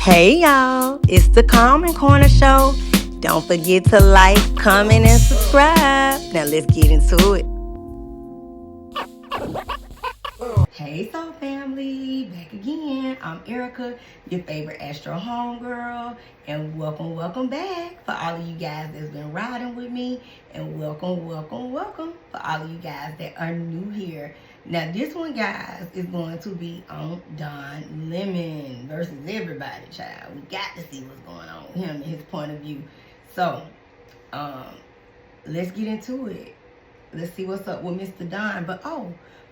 Hey y'all, it's the Calm Corner Show. Don't forget to like, comment, and subscribe. Now let's get into it. Hey Soul Family, back again. I'm Erica, your favorite Astro homegirl, and welcome back for all of you guys that's been riding with me, and welcome for all of you guys that are new here. Now this one, guys, is going to be on Don Lemon versus everybody, child. We got to see what's going on with him and his point of view. So, let's get into it. Let's see what's up with Mr. Don. But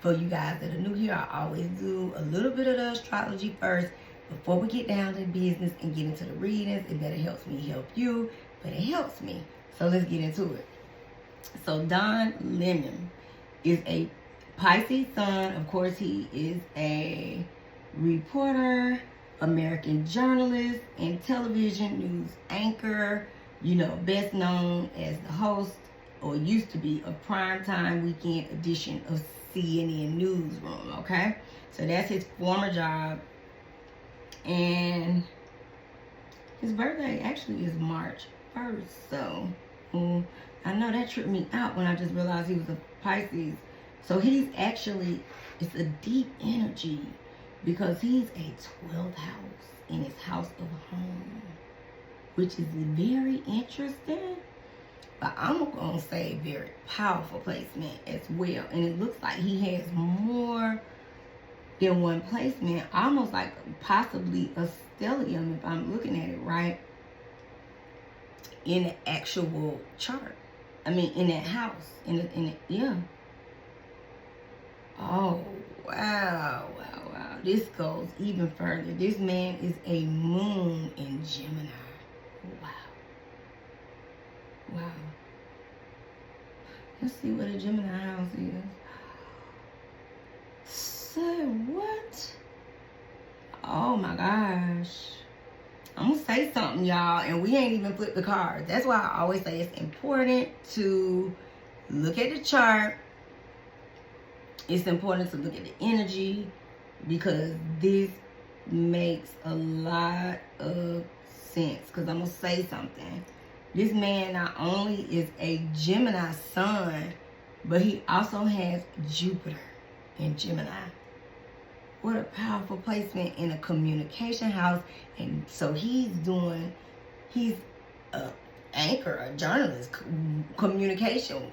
for you guys that are new here, I always do a little bit of the astrology first before we get down to the business and get into the readings. It better helps me help you, but it helps me. So let's get into it. So Don Lemon is a Pisces sun. Of course, he is a reporter, American journalist, and television news anchor. You know, best known as the host, or used to be, a primetime weekend edition of CNN Newsroom, okay? So that's his former job. And his birthday actually is March 1st. So I know that tripped me out when I just realized he was a Pisces. So he's actually, it's a deep energy because he's a 12th house in his house of home, which is very interesting. But I'm going to say very powerful placement as well. And it looks like he has more than one placement, almost like possibly a stellium, if I'm looking at it right, in the actual chart. I mean, in that house. Yeah. Oh, wow. This goes even further. This man is a moon in Gemini. Wow. Let's see what a Gemini house is. Say what? Oh my gosh. I'm gonna say something, y'all, and we ain't even flipped the cards. That's why I always say it's important to look at the chart. It's important to look at the energy, because this makes a lot of sense. Because I'm gonna say something. This man not only is a Gemini sun, but he also has Jupiter in Gemini. What a powerful placement in a communication house. And so he's an anchor, a journalist, communication,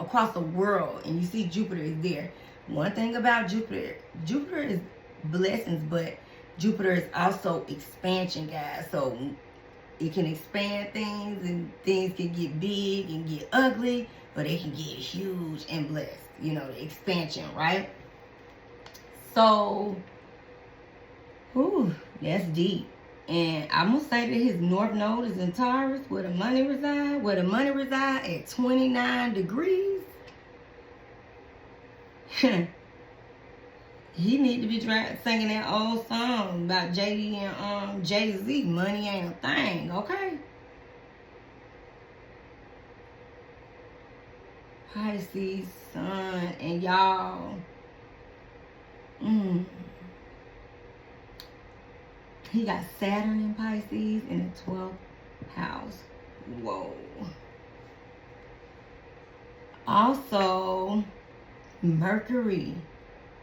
across the world. And you see Jupiter is there. One thing about Jupiter is blessings, but Jupiter is also expansion, guys. So it can expand things, and things can get big and get ugly, but it can get huge and blessed. You know, the expansion, right? So, that's deep. And I'm going to say that his north node is in Taurus, where the money reside at 29 degrees. He need to be singing that old song about JD and Jay-Z. Money ain't a thing, okay? Pisces sun, and y'all, he got Saturn in Pisces in the 12th house. Whoa. Also, Mercury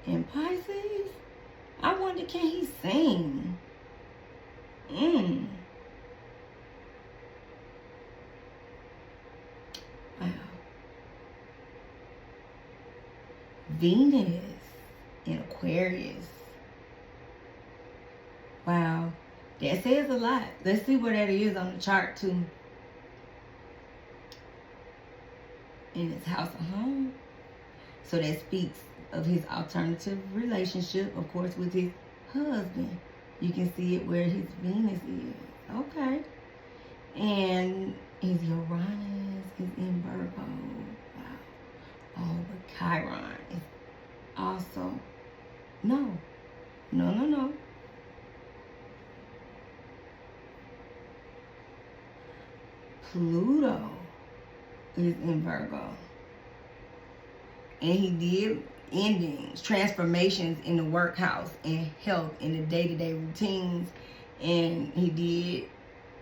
in Pisces. I wonder, can he sing? Wow. Venus in Aquarius. Wow. That says a lot. Let's see where that is on the chart too. In his house of home. So that speaks of his alternative relationship, of course, with his husband. You can see it where his Venus is. Okay. And his Uranus is in Virgo. Wow. Oh, but Chiron is also... No. Pluto is in Virgo. And he did endings, transformations in the workhouse and health in the day-to-day routines. And he did,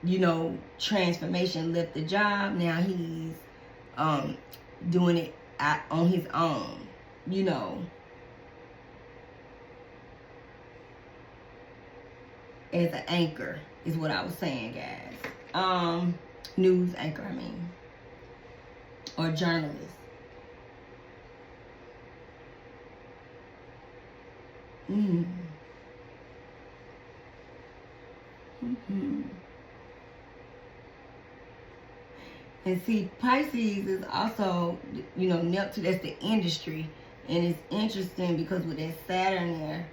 you know, transformation, left the job. Now he's doing it on his own, you know, as an anchor is what I was saying, guys. News anchor, I mean, or journalist. And see, Pisces is also, you know, Neptune, that's the industry. And it's interesting because with that Saturn there,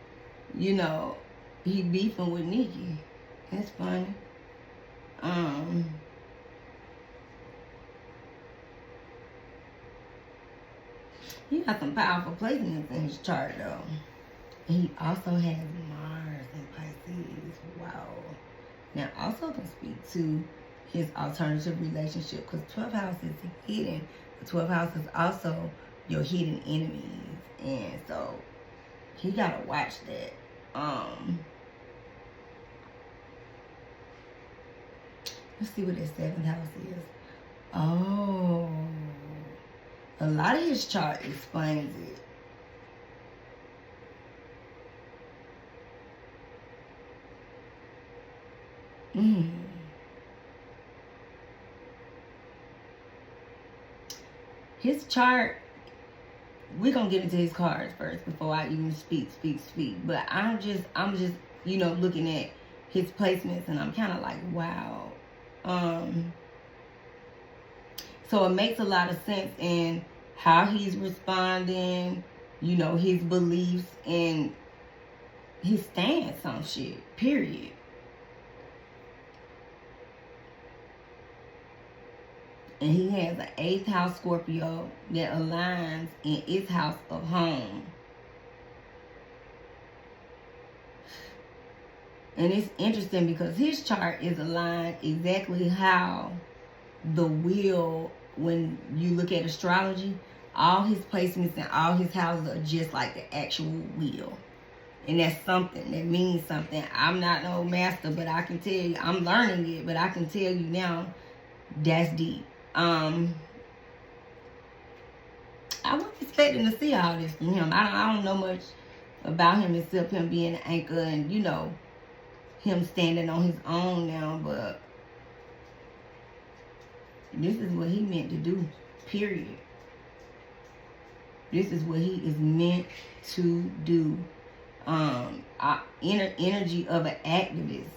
you know, he beefing with Nikki. That's funny. He got some powerful placements in his chart, though. He also has Mars in Pisces. Wow. Now, also can speak to his alternative relationship, because 12th house is hidden. The 12th house is also your hidden enemies. And so, he got to watch that. Let's see what his 7th house is. Oh. A lot of his chart explains it. His chart, we're gonna get into his cards first before I even speak. But I'm just, you know, looking at his placements and I'm kind of like, wow. So it makes a lot of sense in how he's responding, you know, his beliefs and his stance on shit, period. And he has an 8th house Scorpio that aligns in its house of home. And it's interesting because his chart is aligned exactly how the wheel, when you look at astrology, all his placements and all his houses are just like the actual wheel. And that's something, that means something. I'm not no master, but I can tell you, I'm learning it, but I can tell you now, that's deep. I was expecting to see all this from him. I don't know much about him except him being an anchor and, you know, him standing on his own now, but this is what he meant to do, period. This is what he is meant to do. Energy of an activist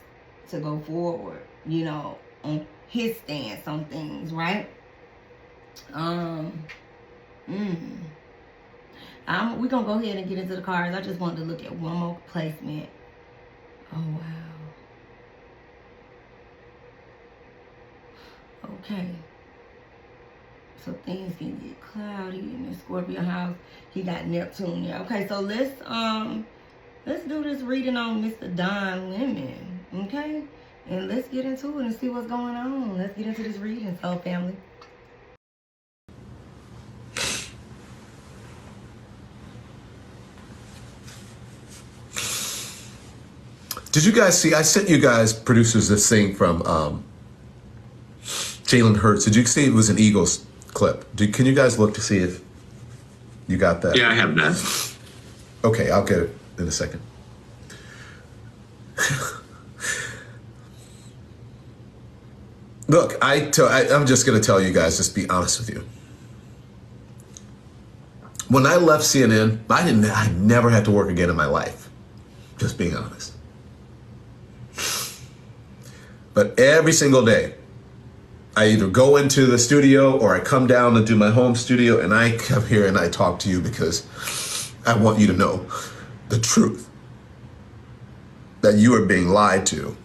to go forward, you know, on his stance on things, right? We're gonna go ahead and get into the cards. I just wanted to look at one more placement. Oh, wow. Okay. So things can get cloudy in the Scorpio house. He got Neptune there. Okay, so let's do this reading on Mr. Don Lemon. Okay? And let's get into it and see what's going on. Let's get into this reading, soul family. Did you guys see, I sent you guys, producers, this thing from Jalen Hurts. Did you see it was an Eagles clip? Can you guys look to see if you got that? Yeah, I have that. Okay, I'll get it in a second. Look, I'm just going to tell you guys, just be honest with you. When I left CNN, I never had to work again in my life. Just being honest. But every single day, I either go into the studio or I come down and do my home studio and I come here and I talk to you because I want you to know the truth. That you are being lied to.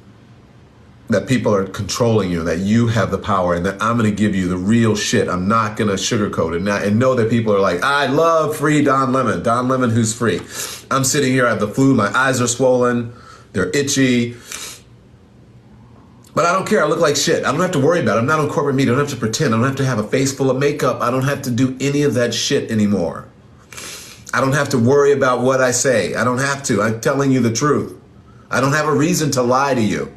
That people are controlling you, that you have the power, and that I'm going to give you the real shit. I'm not going to sugarcoat it. And know that people are like, I love free Don Lemon. Don Lemon who's free. I'm sitting here, I have the flu, my eyes are swollen, they're itchy. But I don't care, I look like shit. I don't have to worry about it. I'm not on corporate media. I don't have to pretend. I don't have to have a face full of makeup. I don't have to do any of that shit anymore. I don't have to worry about what I say. I don't have to. I'm telling you the truth. I don't have a reason to lie to you.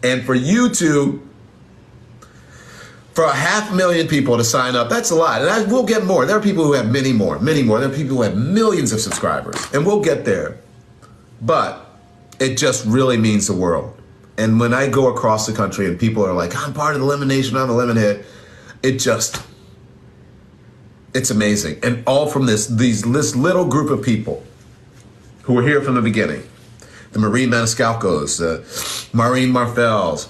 And for you to, for 500,000 people to sign up, that's a lot. And we'll get more. There are people who have many more. There are people who have millions of subscribers, and we'll get there. But it just really means the world. And when I go across the country and people are like, I'm part of the Lemon Nation, I'm a Lemonhead, it's amazing. And all from this little group of people who were here from the beginning. The Maureen Maniscalcos, the Maureen Marfels,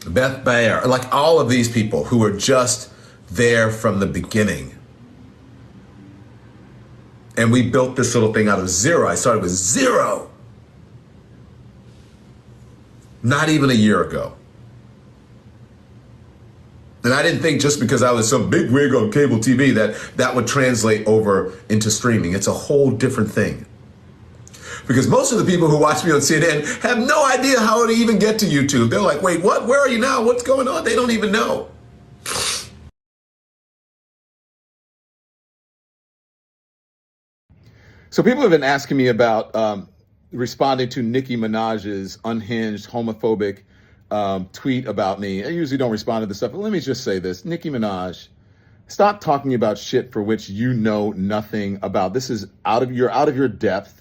Beth Bayer, like all of these people who were just there from the beginning. And we built this little thing out of zero. I started with zero. Not even a year ago. And I didn't think just because I was some big wig on cable TV that would translate over into streaming. It's a whole different thing. Because most of the people who watch me on CNN have no idea how to even get to YouTube. They're like, wait, what? Where are you now? What's going on? They don't even know. So people have been asking me about responding to Nicki Minaj's unhinged, homophobic tweet about me. I usually don't respond to this stuff, but let me just say this. Nicki Minaj, stop talking about shit for which you know nothing about. This is you're out of your depth,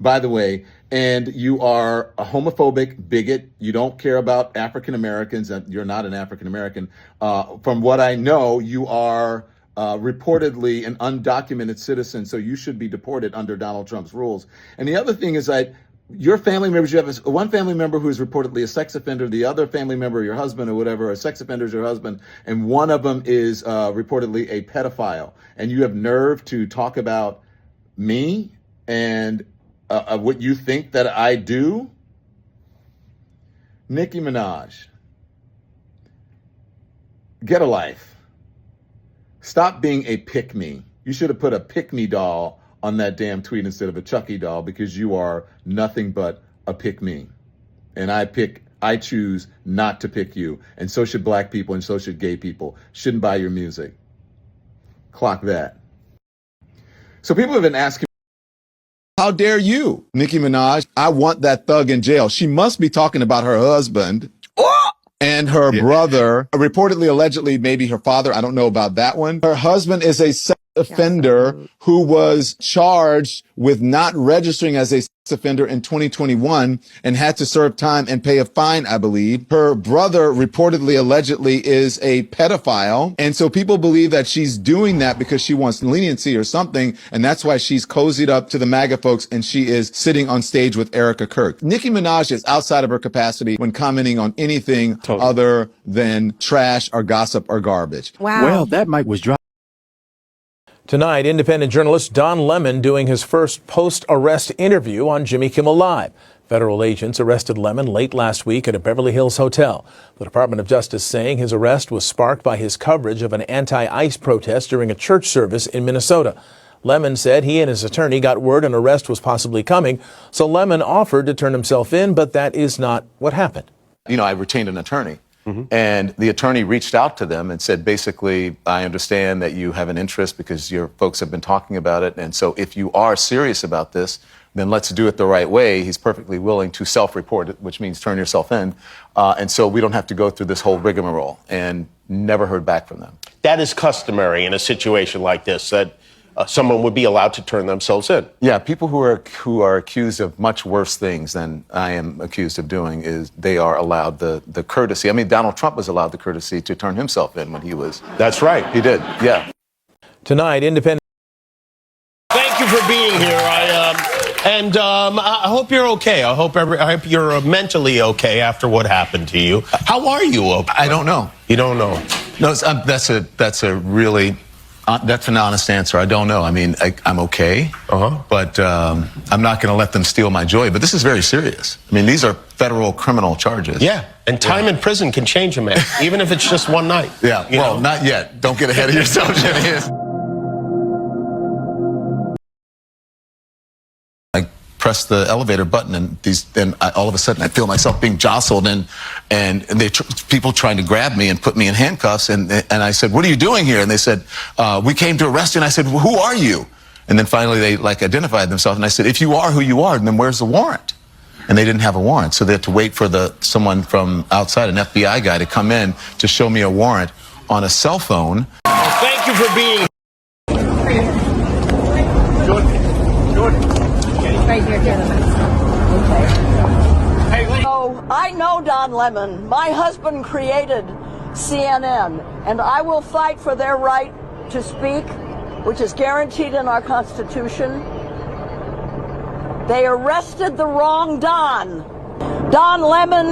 by the way, and you are a homophobic bigot. You don't care about African Americans. You're not an African American. From what I know, you are reportedly an undocumented citizen, so you should be deported under Donald Trump's rules. And the other thing is that your family members, you have one family member who is reportedly a sex offender, the other family member, your husband or whatever, a sex offender is your husband, and one of them is reportedly a pedophile. And you have nerve to talk about me and what you think that I do? Nicki Minaj, get a life. Stop being a pick-me. You should have put a pick-me doll on that damn tweet instead of a Chucky doll, because you are nothing but a pick-me. And I choose not to pick you. And so should black people and so should gay people. Shouldn't buy your music. Clock that. So people have been asking, how dare you, Nicki Minaj? I want that thug in jail. She must be talking about her husband. And her brother, reportedly, allegedly, maybe her father. I don't know about that one. Her husband is a sex offender who was charged with not registering as a sex offender in 2021 and had to serve time and pay a fine, I believe. Her brother reportedly, allegedly, is a pedophile. And so people believe that she's doing that because she wants leniency or something. And that's why she's cozied up to the MAGA folks and she is sitting on stage with Erica Kirk. Nicki Minaj is outside of her capacity when commenting on anything other than trash or gossip or garbage. Wow. Well, that mic was dry. Tonight, independent journalist Don Lemon doing his first post-arrest interview on Jimmy Kimmel Live. Federal agents arrested Lemon late last week at a Beverly Hills hotel. The Department of Justice saying his arrest was sparked by his coverage of an anti-ICE protest during a church service in Minnesota. Lemon said he and his attorney got word an arrest was possibly coming, so Lemon offered to turn himself in, but that is not what happened. You know, I retained an attorney. And the attorney reached out to them and said, basically, I understand that you have an interest because your folks have been talking about it. And so if you are serious about this, then let's do it the right way. He's perfectly willing to self-report it, which means turn yourself in. And so we don't have to go through this whole rigmarole, and never heard back from them. That is customary in a situation like this, that someone would be allowed to turn themselves in. Yeah, people who are accused of much worse things than I am accused of doing, is they are allowed the courtesy. I mean, Donald Trump was allowed the courtesy to turn himself in when he was. That's right. He did, yeah. Tonight, independent. Thank you for being here. I hope you're okay. I hope you're mentally okay after what happened to you. How are you? I don't know. You don't know? No, that's a really. That's an honest answer. I don't know. I mean, I'm okay, but I'm not going to let them steal my joy. But this is very serious. I mean, these are federal criminal charges. Yeah, and time in prison can change a man, even if it's just one night. Yeah, well, not yet. Don't get ahead of yourself, Jimmy. I press the elevator button, and all of a sudden I feel myself being jostled, and people trying to grab me and put me in handcuffs, and I said, "What are you doing here?" And they said, "We came to arrest you." And I said, "Well, who are you?" And then finally they identified themselves, and I said, "If you are who you are, then where's the warrant?" And they didn't have a warrant, so they had to wait for someone from outside, an FBI guy, to come in to show me a warrant on a cell phone. Thank you for being Right here, gentlemen. Okay. So I know Don Lemon. My husband created CNN, and I will fight for their right to speak, which is guaranteed in our Constitution. They arrested the wrong Don. Don Lemon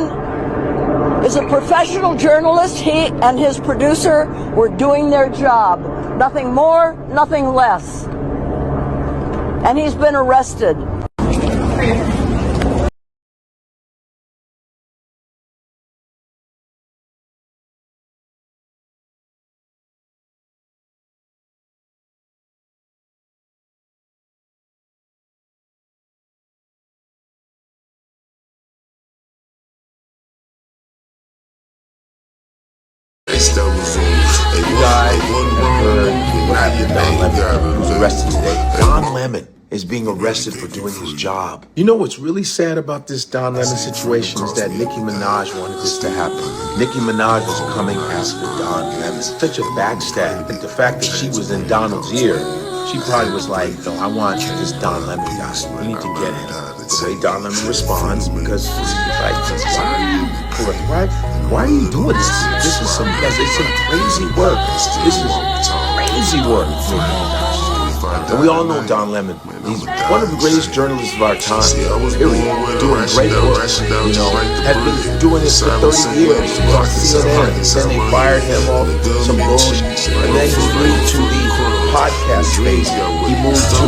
is a professional journalist. He and his producer were doing their job. Nothing more, nothing less. And he's been arrested. You guys have heard what happened to Don Lemon, who's arrested today. Don Lemon is being arrested for doing his job. You know what's really sad about this Don Lemon situation is that Nicki Minaj wanted this to happen. Nicki Minaj was coming after Don Lemon. Such a backstab. And the fact that she was in Donald's ear, she probably was like, no, I want this Don Lemon guy. We need to get him. The way Don Lemon responds, because it's like, why are you doing this? This is some crazy work. This is crazy work. And we all know Don Lemon. He's one of the greatest journalists of our time. Period. Doing great work. You know, had been doing this for 30 years. He was on CNN. Then they fired him off some bullshit. And then he moved to the podcast space. He moved to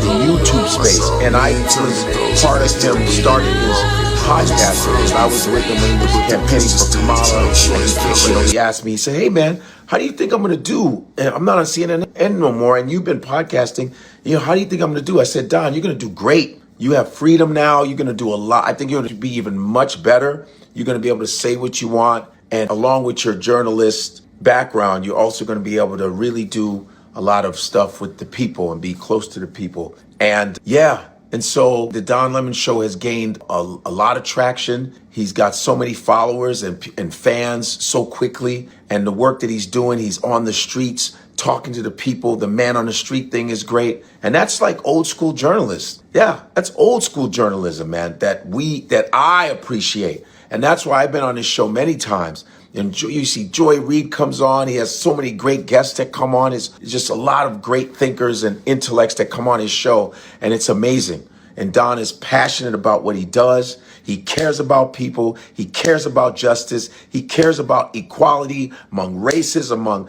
the YouTube space. And I was part of him starting his podcast. I was with him when he was campaigning for Kamala. He asked me, he said, "Hey man, how do you think I'm going to do? I'm not on CNN no more, and you've been podcasting. How do you think I'm going to do?" I said, "Don, you're going to do great. You have freedom now. You're going to do a lot. I think you're going to be even much better. You're going to be able to say what you want. And along with your journalist background, you're also going to be able to really do a lot of stuff with the people and be close to the people." And yeah. And so the Don Lemon Show has gained a lot of traction. He's got so many followers and fans so quickly. And the work that he's doing, he's on the streets talking to the people. The man on the street thing is great. And that's like old school journalists. Yeah, that's old school journalism, man, that I appreciate. And that's why I've been on this show many times. And you see Joy Reid comes on. He has so many great guests that come on. It's just a lot of great thinkers and intellects that come on his show. And it's amazing. And Don is passionate about what he does. He cares about people. He cares about justice. He cares about equality among races, among,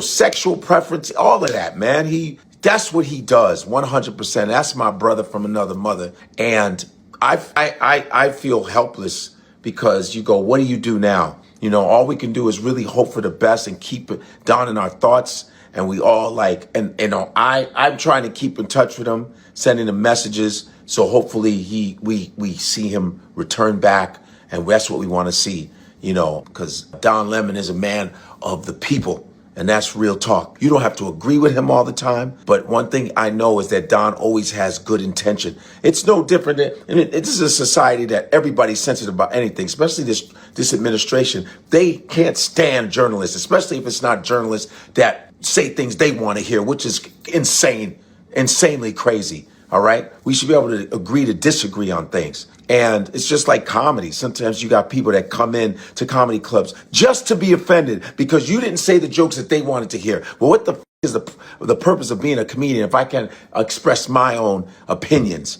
sexual preference, all of that, man. That's what he does, 100%. That's my brother from another mother. And I feel helpless because you go, what do you do now? All we can do is really hope for the best and keep it Don in our thoughts. And we all I'm trying to keep in touch with him, sending him messages. So hopefully we see him return back. And that's what we want to see, because Don Lemon is a man of the people. And that's real talk. You don't have to agree with him all the time. But one thing I know is that Don always has good intention. It's no different this is a society that everybody's sensitive about anything, especially this administration. They can't stand journalists, especially if it's not journalists that say things they want to hear, which is insanely crazy. All right. We should be able to agree to disagree on things. And it's just like comedy. Sometimes you got people that come in to comedy clubs just to be offended because you didn't say the jokes that they wanted to hear. Well, what the is the purpose of being a comedian if I can express my own opinions,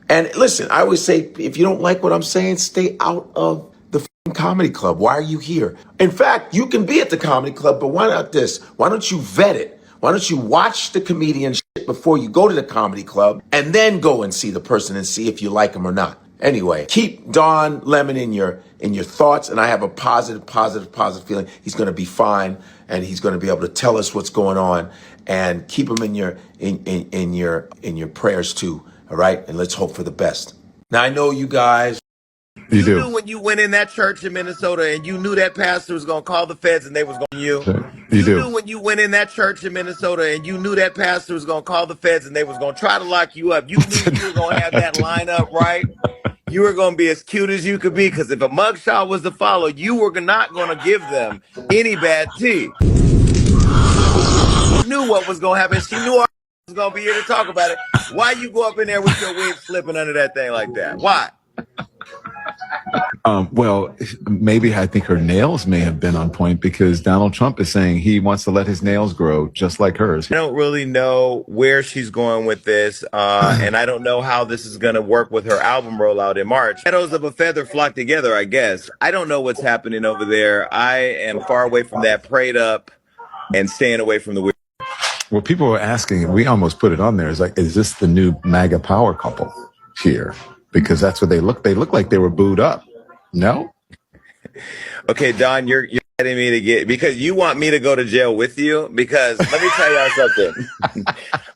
And listen, I always say, if you don't like what I'm saying, stay out of the comedy club. Why are you here? In fact, you can be at the comedy club, but why not this? Why don't you vet it? Why don't you watch the comedian shit before you go to the comedy club and then go and see the person and see if you like him or not? Anyway, keep Don Lemon in your thoughts, and I have a positive feeling he's going to be fine, and he's going to be able to tell us what's going on, and keep him in your prayers too. All right? And let's hope for the best. Now, I know you guys. You Knew do. when you went in that church in Minnesota and you knew that pastor was going to call the feds and they was going to you. You do. Knew when you went in that church in Minnesota and you knew that pastor was going to call the feds and they was going to try to lock you up. You knew you were going to have that lineup right. You were going to be as cute as you could be, because if a mugshot was to follow, you were not going to give them any bad tea. Knew what was going to happen. She knew I was going to be here to talk about it. Why you go up in there with your wig slipping under that thing like that? Why? Well, maybe I think her nails may have been on point because Donald Trump is saying he wants to let his nails grow just like hers. I don't really know where she's going with this, and I don't know how this is going to work with her album rollout in March. Shadows of a feather flock together, I guess. I don't know what's happening over there. I am far away from that, prayed up, and staying away from the weird. Well, people were asking, we almost put it on there. It's like, is this the new MAGA power couple here? Because that's what they look. They look like they were booed up. No? Okay, Don, you're getting me to get, because you want me to go to jail with you. Because let me tell y'all something.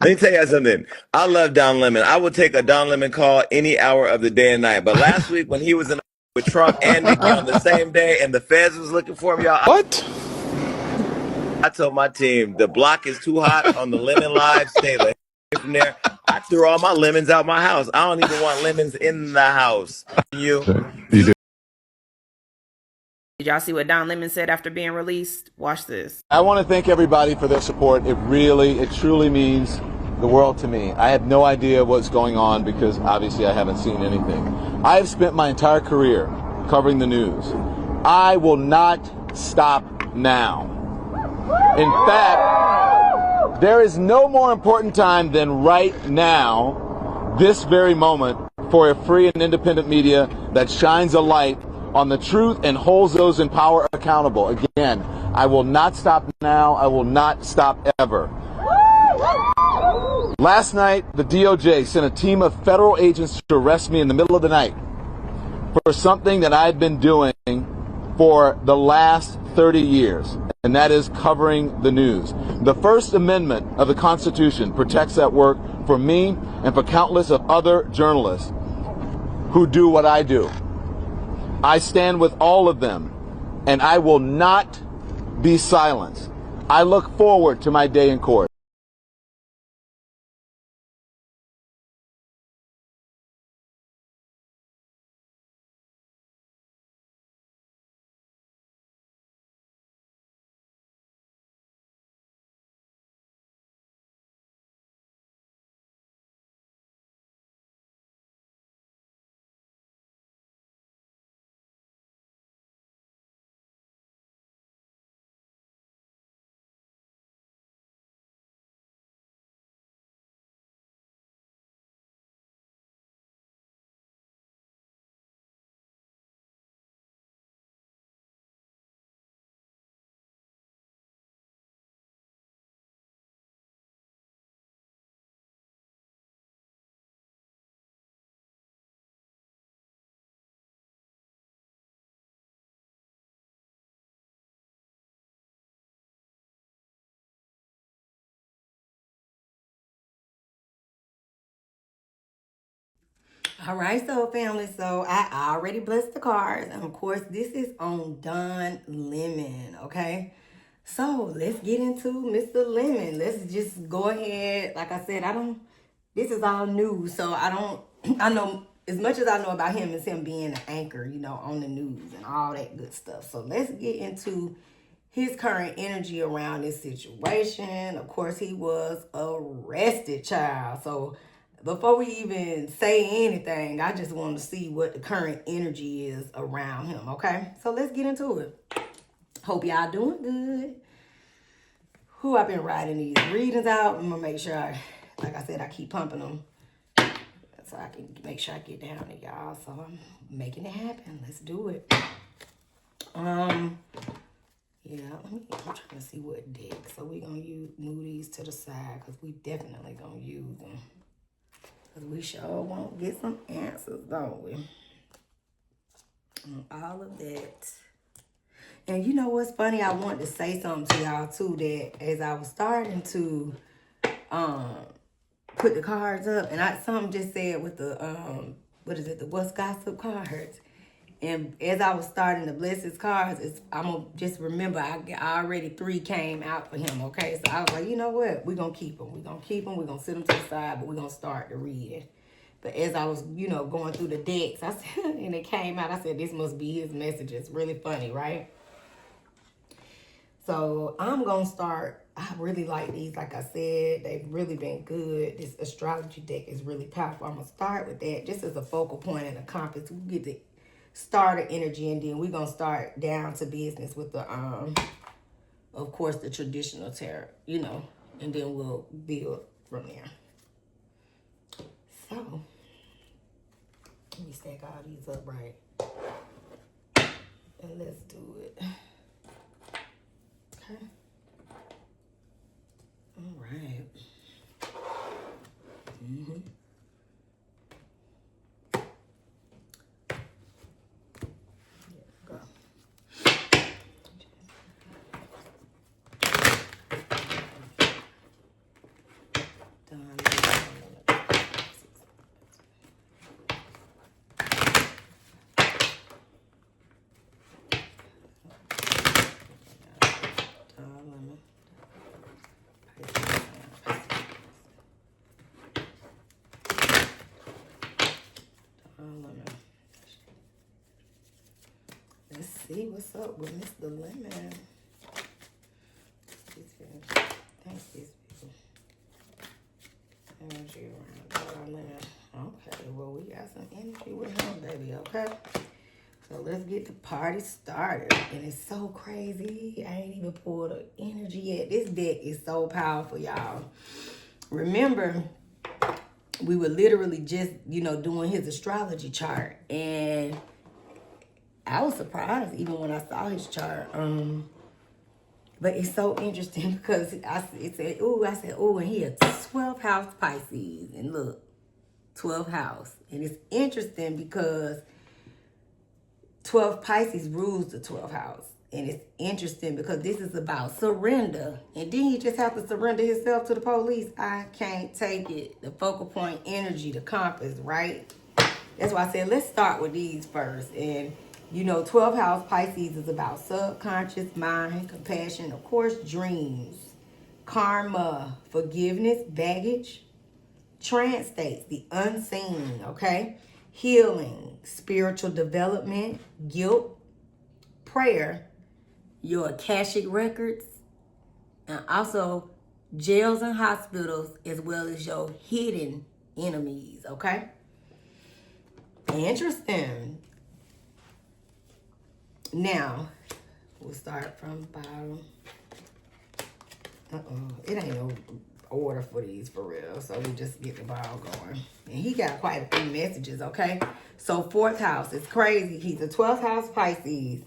Let me tell y'all something. I love Don Lemon. I would take a Don Lemon call any hour of the day and night. But last week when he was in with Trump and Nikki on the same day, and the feds was looking for him, y'all. What? I told my team the block is too hot on the lemon live. Stay away from there. I threw all my lemons out my house. I don't even want lemons in the house. You do. Did y'all see what Don Lemon said after being released? Watch this. I want to thank everybody for their support. It truly means the world to me. I have no idea what's going on because obviously I haven't seen anything. I have spent my entire career covering the news. I will not stop now. In fact, there is no more important time than right now, this very moment, for a free and independent media that shines a light on the truth and holds those in power accountable. Again, I will not stop now. I will not stop ever. Last night, the DOJ sent a team of federal agents to arrest me in the middle of the night for something that I've been doing for the last 30 years, and that is covering the news. The First Amendment of the Constitution protects that work for me and for countless of other journalists who do what I do. I stand with all of them, and I will not be silenced. I look forward to my day in court. All right, so family, so I already blessed the cards, and of course this is on Don Lemon, okay? So let's get into Mr. Lemon. Let's just go ahead. Like I said, this is all new, so I know as much as I know about him is him being an anchor, on the news and all that good stuff. So let's get into his current energy around this situation. Of course, he was arrested, child. So before we even say anything, I just want to see what the current energy is around him, okay? So let's get into it. Hope y'all doing good. I've been writing these readings out. I'm going to make sure, like I said, I keep pumping them so I can make sure I get down to y'all. So I'm making it happen. Let's do it. Yeah, I'm trying to see what deck. So we're going to move these to the side because we definitely going to use them. Because we sure won't get some answers, don't we? All of that. And you know what's funny? I wanted to say something to y'all too, that as I was starting to put the cards up, and something just said with the the What's Gossip cards. And as I was starting to bless his cards, I'm gonna just remember I already 3 came out for him. Okay, so I was like, you know what, we're gonna keep them. We're gonna sit them to the side, but we're gonna start the reading. But as I was, going through the decks, I said, and it came out, I said, this must be his messages. Really funny, right? So I'm gonna start. I really like these. Like I said, they've really been good. This astrology deck is really powerful. I'm gonna start with that just as a focal point and a compass. We get the starter energy, and then we're gonna start down to business with the of course, the traditional tarot, and then we'll build from there. So let me stack all these up right, and let's do it. Okay. All right. Go. Let's see what's up with Mr. Lemon. Thanks, these people. Energy around Lemon. Okay, well, we got some energy with him, baby, okay? So let's get the party started. And it's so crazy. I ain't even pulled the energy yet. This deck is so powerful, y'all. Remember, we were literally just, doing his astrology chart. And I was surprised even when I saw his chart. But it's so interesting because it said, and he a 12th house Pisces. And look, 12th house. And it's interesting because 12th Pisces rules the 12th house. And it's interesting because this is about surrender. And then you just have to surrender yourself to the police. I can't take it. The focal point energy, the compass, right? That's why I said, let's start with these first. And 12th house Pisces is about subconscious mind, compassion, of course, dreams, karma, forgiveness, baggage, trance states, the unseen, okay? Healing, spiritual development, guilt, prayer, your Akashic records, and also jails and hospitals, as well as your hidden enemies, okay? Interesting. Now, we'll start from the bottom. It ain't no order for these for real. So we just get the ball going. And he got quite a few messages, okay? So 4th house is crazy. He's a 12th house Pisces.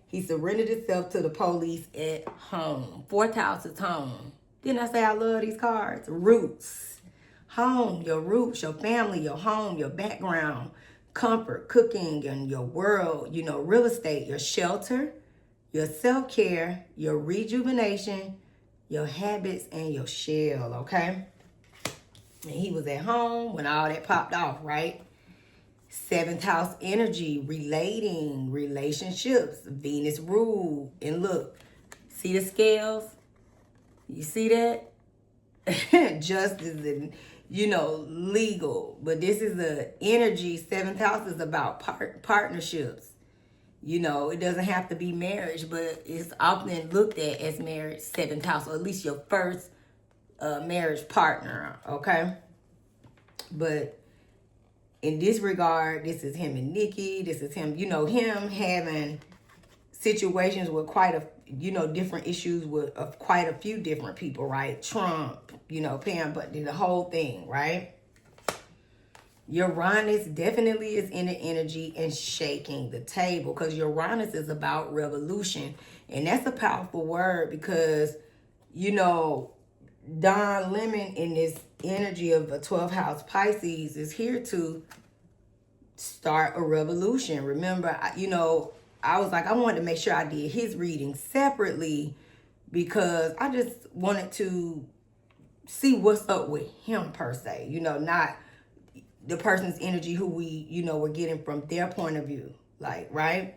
He surrendered himself to the police at home. 4th house is home. Didn't I say I love these cards? Roots. Home, your roots, your family, your home, your background, comfort, cooking, and your world, real estate, your shelter, your self-care, your rejuvenation, your habits, and your shell, okay? And he was at home when all that popped off, right? 7th house energy, relating, relationships, Venus rule. And look, see the scales? You see that? Justice and, legal. But this is the energy. 7th house is about partnerships. It doesn't have to be marriage, but it's often looked at as marriage, 7th house, or at least your first marriage partner, okay? But in this regard, this is him and Nikki. This is him, him having situations with quite a, different issues with quite a few different people, right? Trump, Pam, but the whole thing, right? Uranus definitely is in the energy and shaking the table, because Uranus is about revolution. And that's a powerful word because, Don Lemon in this energy of a 12th house Pisces is here to start a revolution. Remember, I was like, I wanted to make sure I did his reading separately because I just wanted to see what's up with him per se, you know, not the person's energy who we, you know, we're getting from their point of view, like, right?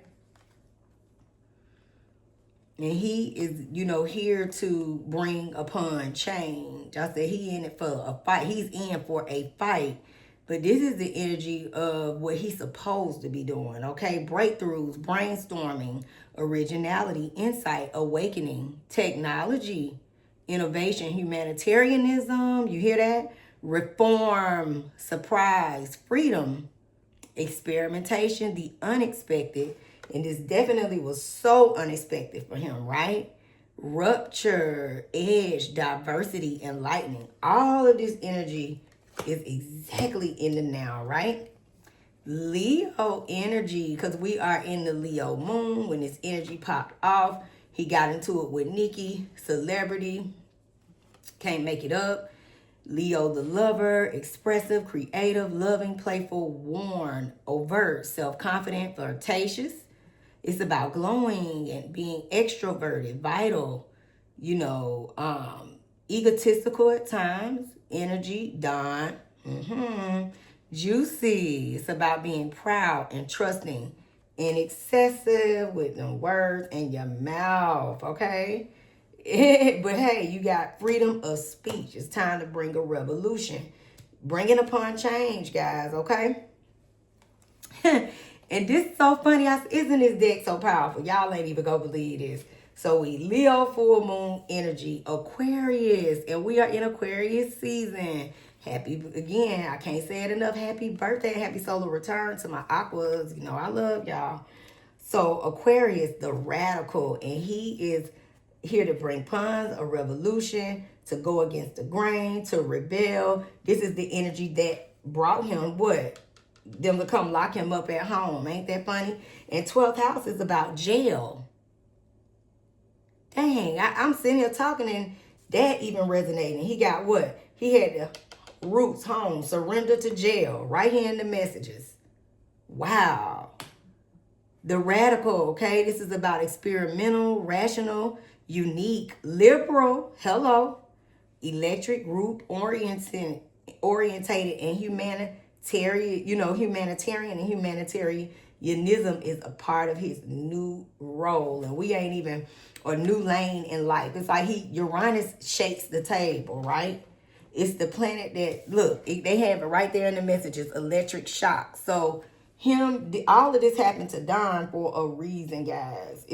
And he is, you know, here to bring upon change. I said he in it for a fight. He's in for a fight. But this is the energy of what he's supposed to be doing, okay? Breakthroughs, brainstorming, originality, insight, awakening, technology, innovation, humanitarianism, you hear that? Reform, surprise, freedom, experimentation, the unexpected. And this definitely was so unexpected for him, right? Rupture, edge, diversity, enlightening. All of this energy is exactly in the now, right? Leo energy, because we are in the Leo moon. When this energy popped off, he got into it with Nikki, celebrity, can't make it up. Leo the lover, expressive, creative, loving, playful, warm, overt, self-confident, flirtatious. It's about glowing and being extroverted, vital, you know, egotistical at times, energy, Dawn, juicy. It's about being proud and trusting and excessive with the words in your mouth, okay? But hey, you got freedom of speech. It's time to bring a revolution. Bringing upon change, guys, okay? And this is so funny. Isn't this deck so powerful? Y'all ain't even gonna believe this. So we Leo full moon energy, Aquarius, and we are in Aquarius season. Happy, again, I can't say it enough. Happy birthday, happy solar return to my Aquas. You know, I love y'all. So Aquarius, the radical, and he is here to bring puns, a revolution, to go against the grain, to rebel. This is the energy that brought him what? Them to come lock him up at home. Ain't that funny? And 12th house is about jail. Dang, I'm sitting here talking and that even resonating. He got what? He had the roots home, surrender to jail, right here in the messages. Wow. The radical, okay? This is about experimental, rational, unique, liberal, hello, electric, group oriented, and humanitarian, you know, humanitarian and humanitarianism is a part of his new role. And we ain't even, or new lane in life. It's like Uranus shakes the table, right? It's the planet that, look, they have it right there in the messages, electric shock. So all of this happened to Don for a reason, guys.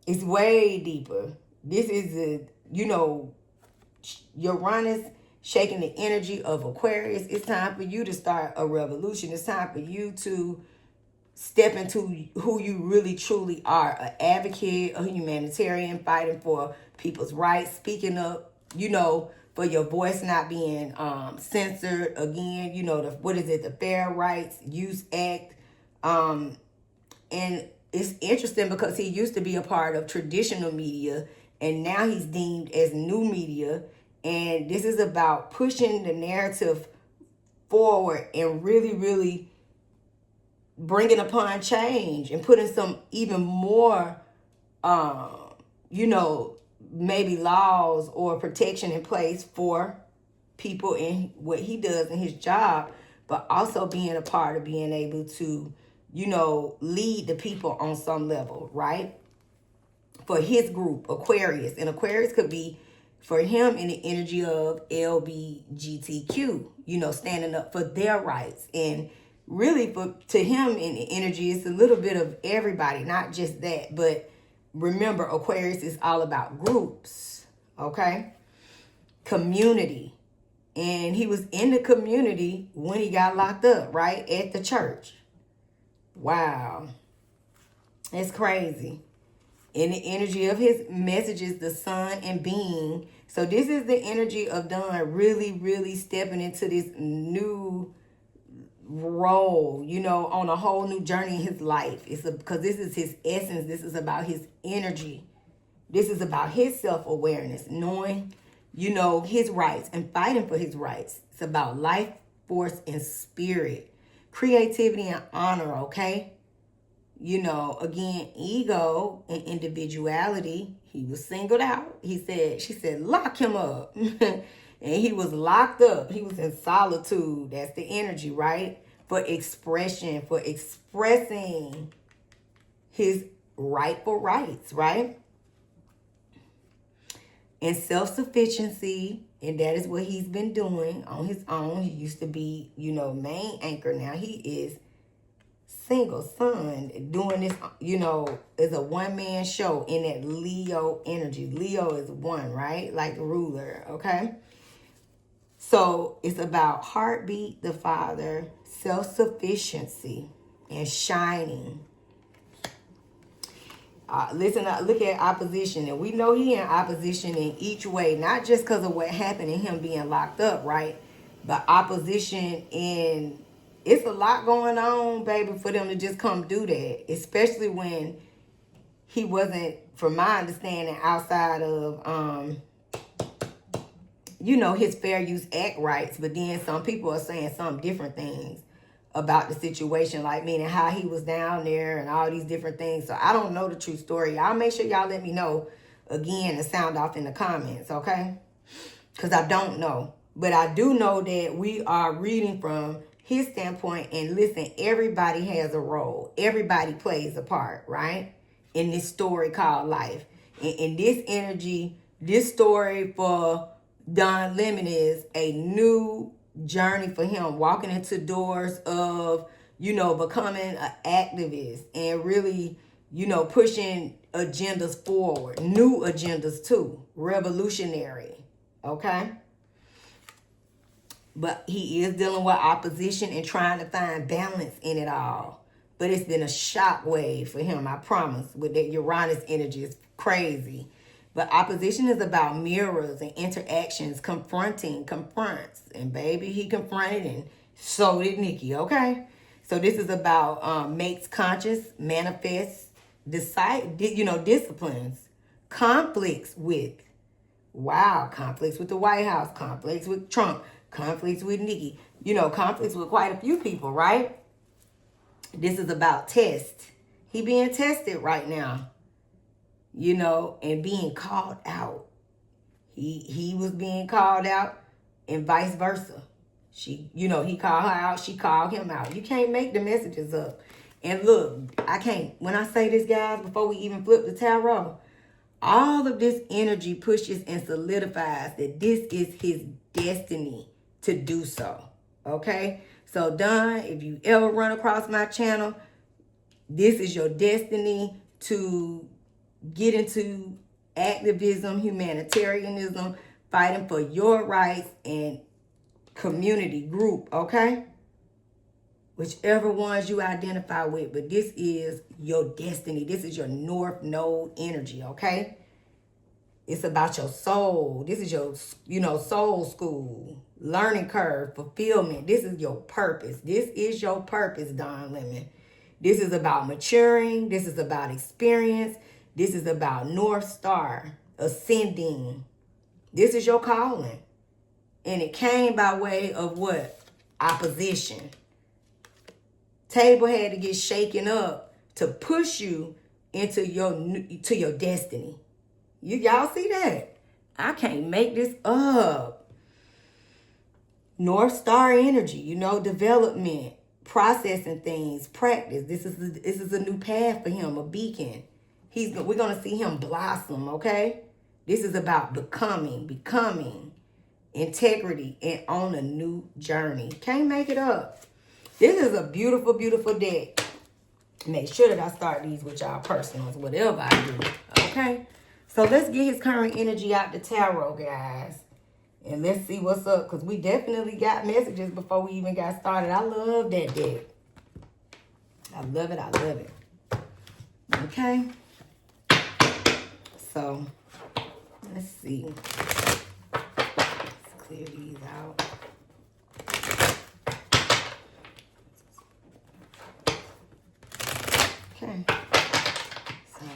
It's way deeper. This is Uranus shaking the energy of Aquarius. It's time for you to start a revolution. It's time for you to step into who you really truly are. An advocate, a humanitarian, fighting for people's rights, speaking up, you know, for your voice not being censored. Again, you know, the Fair Rights Use Act. And it's interesting because he used to be a part of traditional media and now he's deemed as new media. And this is about pushing the narrative forward and really, really bringing upon change and putting some even more, maybe laws or protection in place for people in what he does in his job, but also being a part of being able to, lead the people on some level, right? For his group, Aquarius. And Aquarius could be, for him, in the energy of LBGTQ, standing up for their rights. And really, to him, in the energy, it's a little bit of everybody, not just that. But remember, Aquarius is all about groups, okay? Community. And he was in the community when he got locked up, right? At the church. Wow. It's crazy. In the energy of his messages, the sun and being. So this is the energy of Don really, really stepping into this new role, on a whole new journey in his life. Because this is his essence. This is about his energy. This is about his self-awareness, knowing, his rights and fighting for his rights. It's about life, force, and spirit, creativity, and honor, okay? Again, ego and individuality. He was singled out. She said, lock him up. And he was locked up. He was in solitude. That's the energy, right? For expression, for expressing his rightful rights, right? And self-sufficiency, and that is what he's been doing on his own. He used to be, main anchor. Now he is single son, doing this, is a one-man show in that Leo energy. Leo is one, right? Like ruler, okay? So it's about heartbeat, the father, self-sufficiency, and shining. Look at opposition, and we know he in opposition in each way, not just because of what happened in him being locked up, right? But opposition in, it's a lot going on, baby, for them to just come do that, especially when he wasn't, from my understanding, outside of, his Fair Use Act rights. But then some people are saying some different things about the situation, like meaning how he was down there and all these different things. So I don't know the true story. Y'all make sure y'all let me know again and sound off in the comments, okay? Because I don't know. But I do know that we are reading from his standpoint, and listen, everybody has a role. Everybody plays a part, right? In this story called life. In this energy, this story for Don Lemon is a new journey for him, walking into doors of, becoming an activist and really, pushing agendas forward, new agendas too, revolutionary, okay? But he is dealing with opposition and trying to find balance in it all. But it's been a shockwave for him, I promise, with that Uranus energy. It's crazy. But opposition is about mirrors and interactions, confronts. And baby, he confronted, and so did Nikki, okay? So this is about makes conscious, manifests, disciplines, conflicts with the White House, conflicts with Trump, conflicts with Nikki, conflicts with quite a few people, right? This is about test. He being tested right now. And being called out. He was being called out, and vice versa. He called her out, she called him out. You can't make the messages up. And look, when I say this, guys, before we even flip the tarot, all of this energy pushes and solidifies that this is his destiny to do so. Okay? So, Don, if you ever run across my channel, this is your destiny to get into activism, humanitarianism, fighting for your rights and community group, okay? Whichever ones you identify with, but this is your destiny. This is your North Node energy, okay? It's about your soul. This is your, soul school, learning curve, fulfillment. This is your purpose. This is your purpose, Don Lemon. This is about maturing. This is about experience. This is about North Star, ascending. This is your calling. And it came by way of what? Opposition. Table had to get shaken up to push you into your destiny. Y'all see that? I can't make this up. North Star energy, development, processing things, practice. This is a new path for him, a beacon. We're going to see him blossom, okay? This is about becoming, integrity, and on a new journey. Can't make it up. This is a beautiful, beautiful deck. Make sure that I start these with y'all personals, whatever I do, okay? So let's get his current energy out the tarot, guys. And let's see what's up, because we definitely got messages before we even got started. I love that deck. I love it. I love it. Okay? So, let's see. Let's clear these out. Okay. So,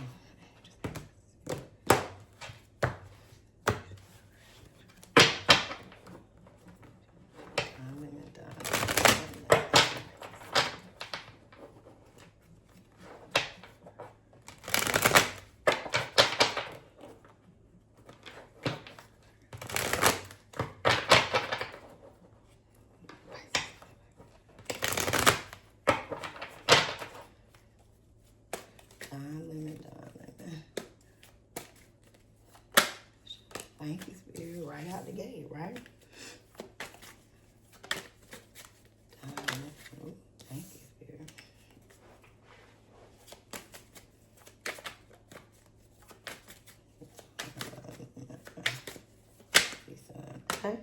Don Lemon. Thank you, Spirit, right out the gate, right? Thank you, Spirit. Okay.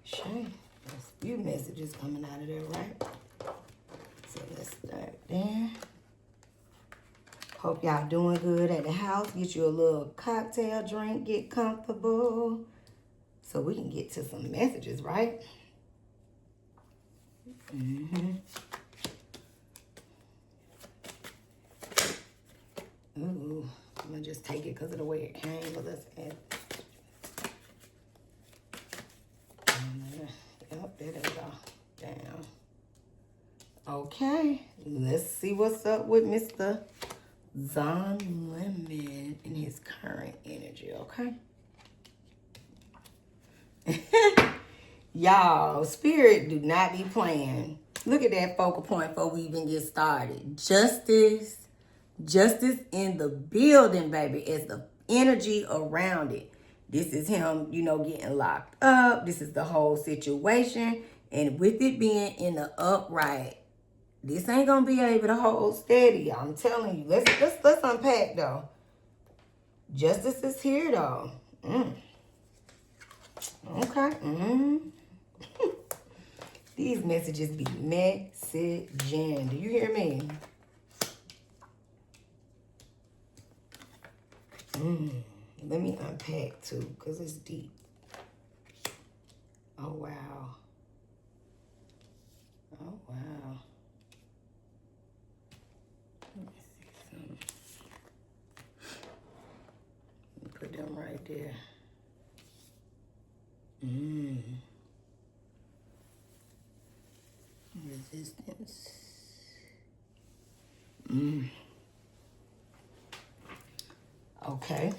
Shame. There's a few messages coming out of there, right? So let's start there. Hope y'all doing good at the house. Get you a little cocktail drink, get comfortable, so we can get to some messages, right? Ooh, I'm gonna just take it because of the way it came, but let's add. Yep, there they go. Down. Okay, let's see what's up with Mr. Don Lemon in his current energy, okay? Y'all, Spirit do not be playing. Look at that focal point before we even get started. Justice in the building, baby. It's the energy around it. This is him, you know, getting locked up. This is the whole situation. And with it being in the upright, this ain't gonna be able to hold steady. I'm telling you. Let's unpack though. Justice is here though. Okay. These messages be messaging. Do you hear me? Let me unpack too, because it's deep. Oh wow. Oh wow. Let me see some. Put them right there. Resistance. Okay.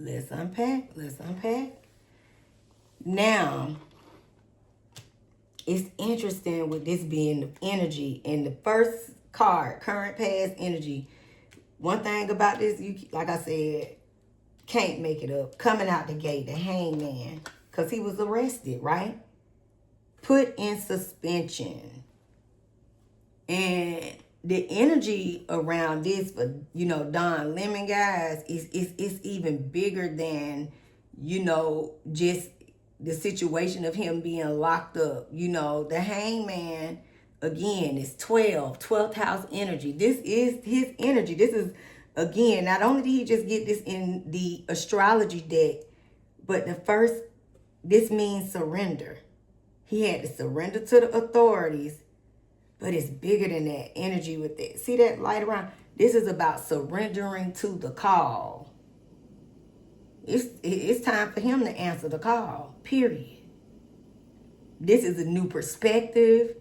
Let's unpack. Now, it's interesting with this being the energy and the first card, current past energy. One thing about this, you, like I said, can't make it up. Coming out the gate, the hangman, because he was arrested, right? Put in suspension. And the energy around this for, you know, Don Lemon, guys, is even bigger than, you know, just the situation of him being locked up. You know, the hangman, again, is 12th house energy. This is his energy. This is, again, not only did he just get this in the astrology deck, but this means surrender. He had to surrender to the authorities, but it's bigger than that energy with it. See that light around? This is about surrendering to the call. It's time for him to answer the call, period. This is a new perspective.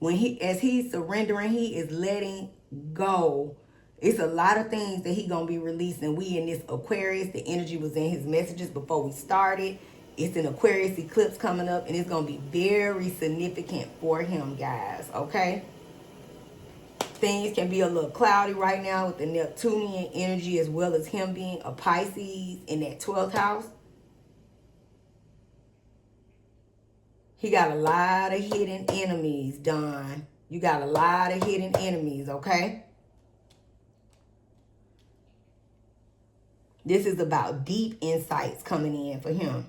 As he's surrendering, he is letting go. It's a lot of things that he gonna be releasing. We in this Aquarius, the energy was in his messages before we started. It's an Aquarius eclipse coming up, and it's gonna be very significant for him, guys, okay? Things can be a little cloudy right now with the Neptunian energy, as well as him being a Pisces in that 12th house. He got a lot of hidden enemies, Don. You got a lot of hidden enemies, okay? This is about deep insights coming in for him.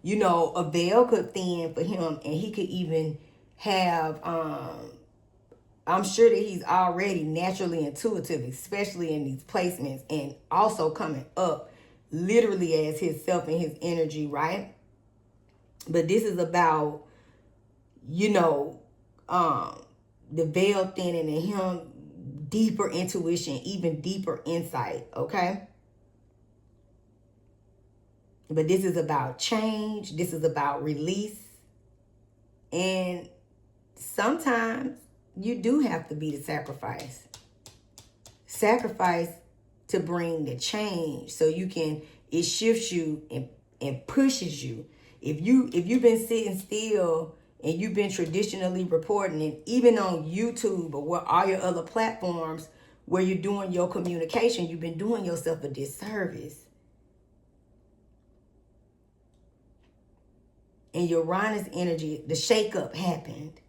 You know, a veil could thin for him, and he could even have, I'm sure that he's already naturally intuitive, especially in these placements, and also coming up literally as himself and his energy, right? But this is about, you know, the veil thinning and him deeper intuition, even deeper insight, okay? But this is about change. This is about release. And sometimes you do have to be the sacrifice. Sacrifice to bring the change so you can, it shifts you and pushes you. If you've been sitting still and you've been traditionally reporting, and even on YouTube or what all your other platforms where you're doing your communication, you've been doing yourself a disservice. And Uranus energy, the shakeup happened.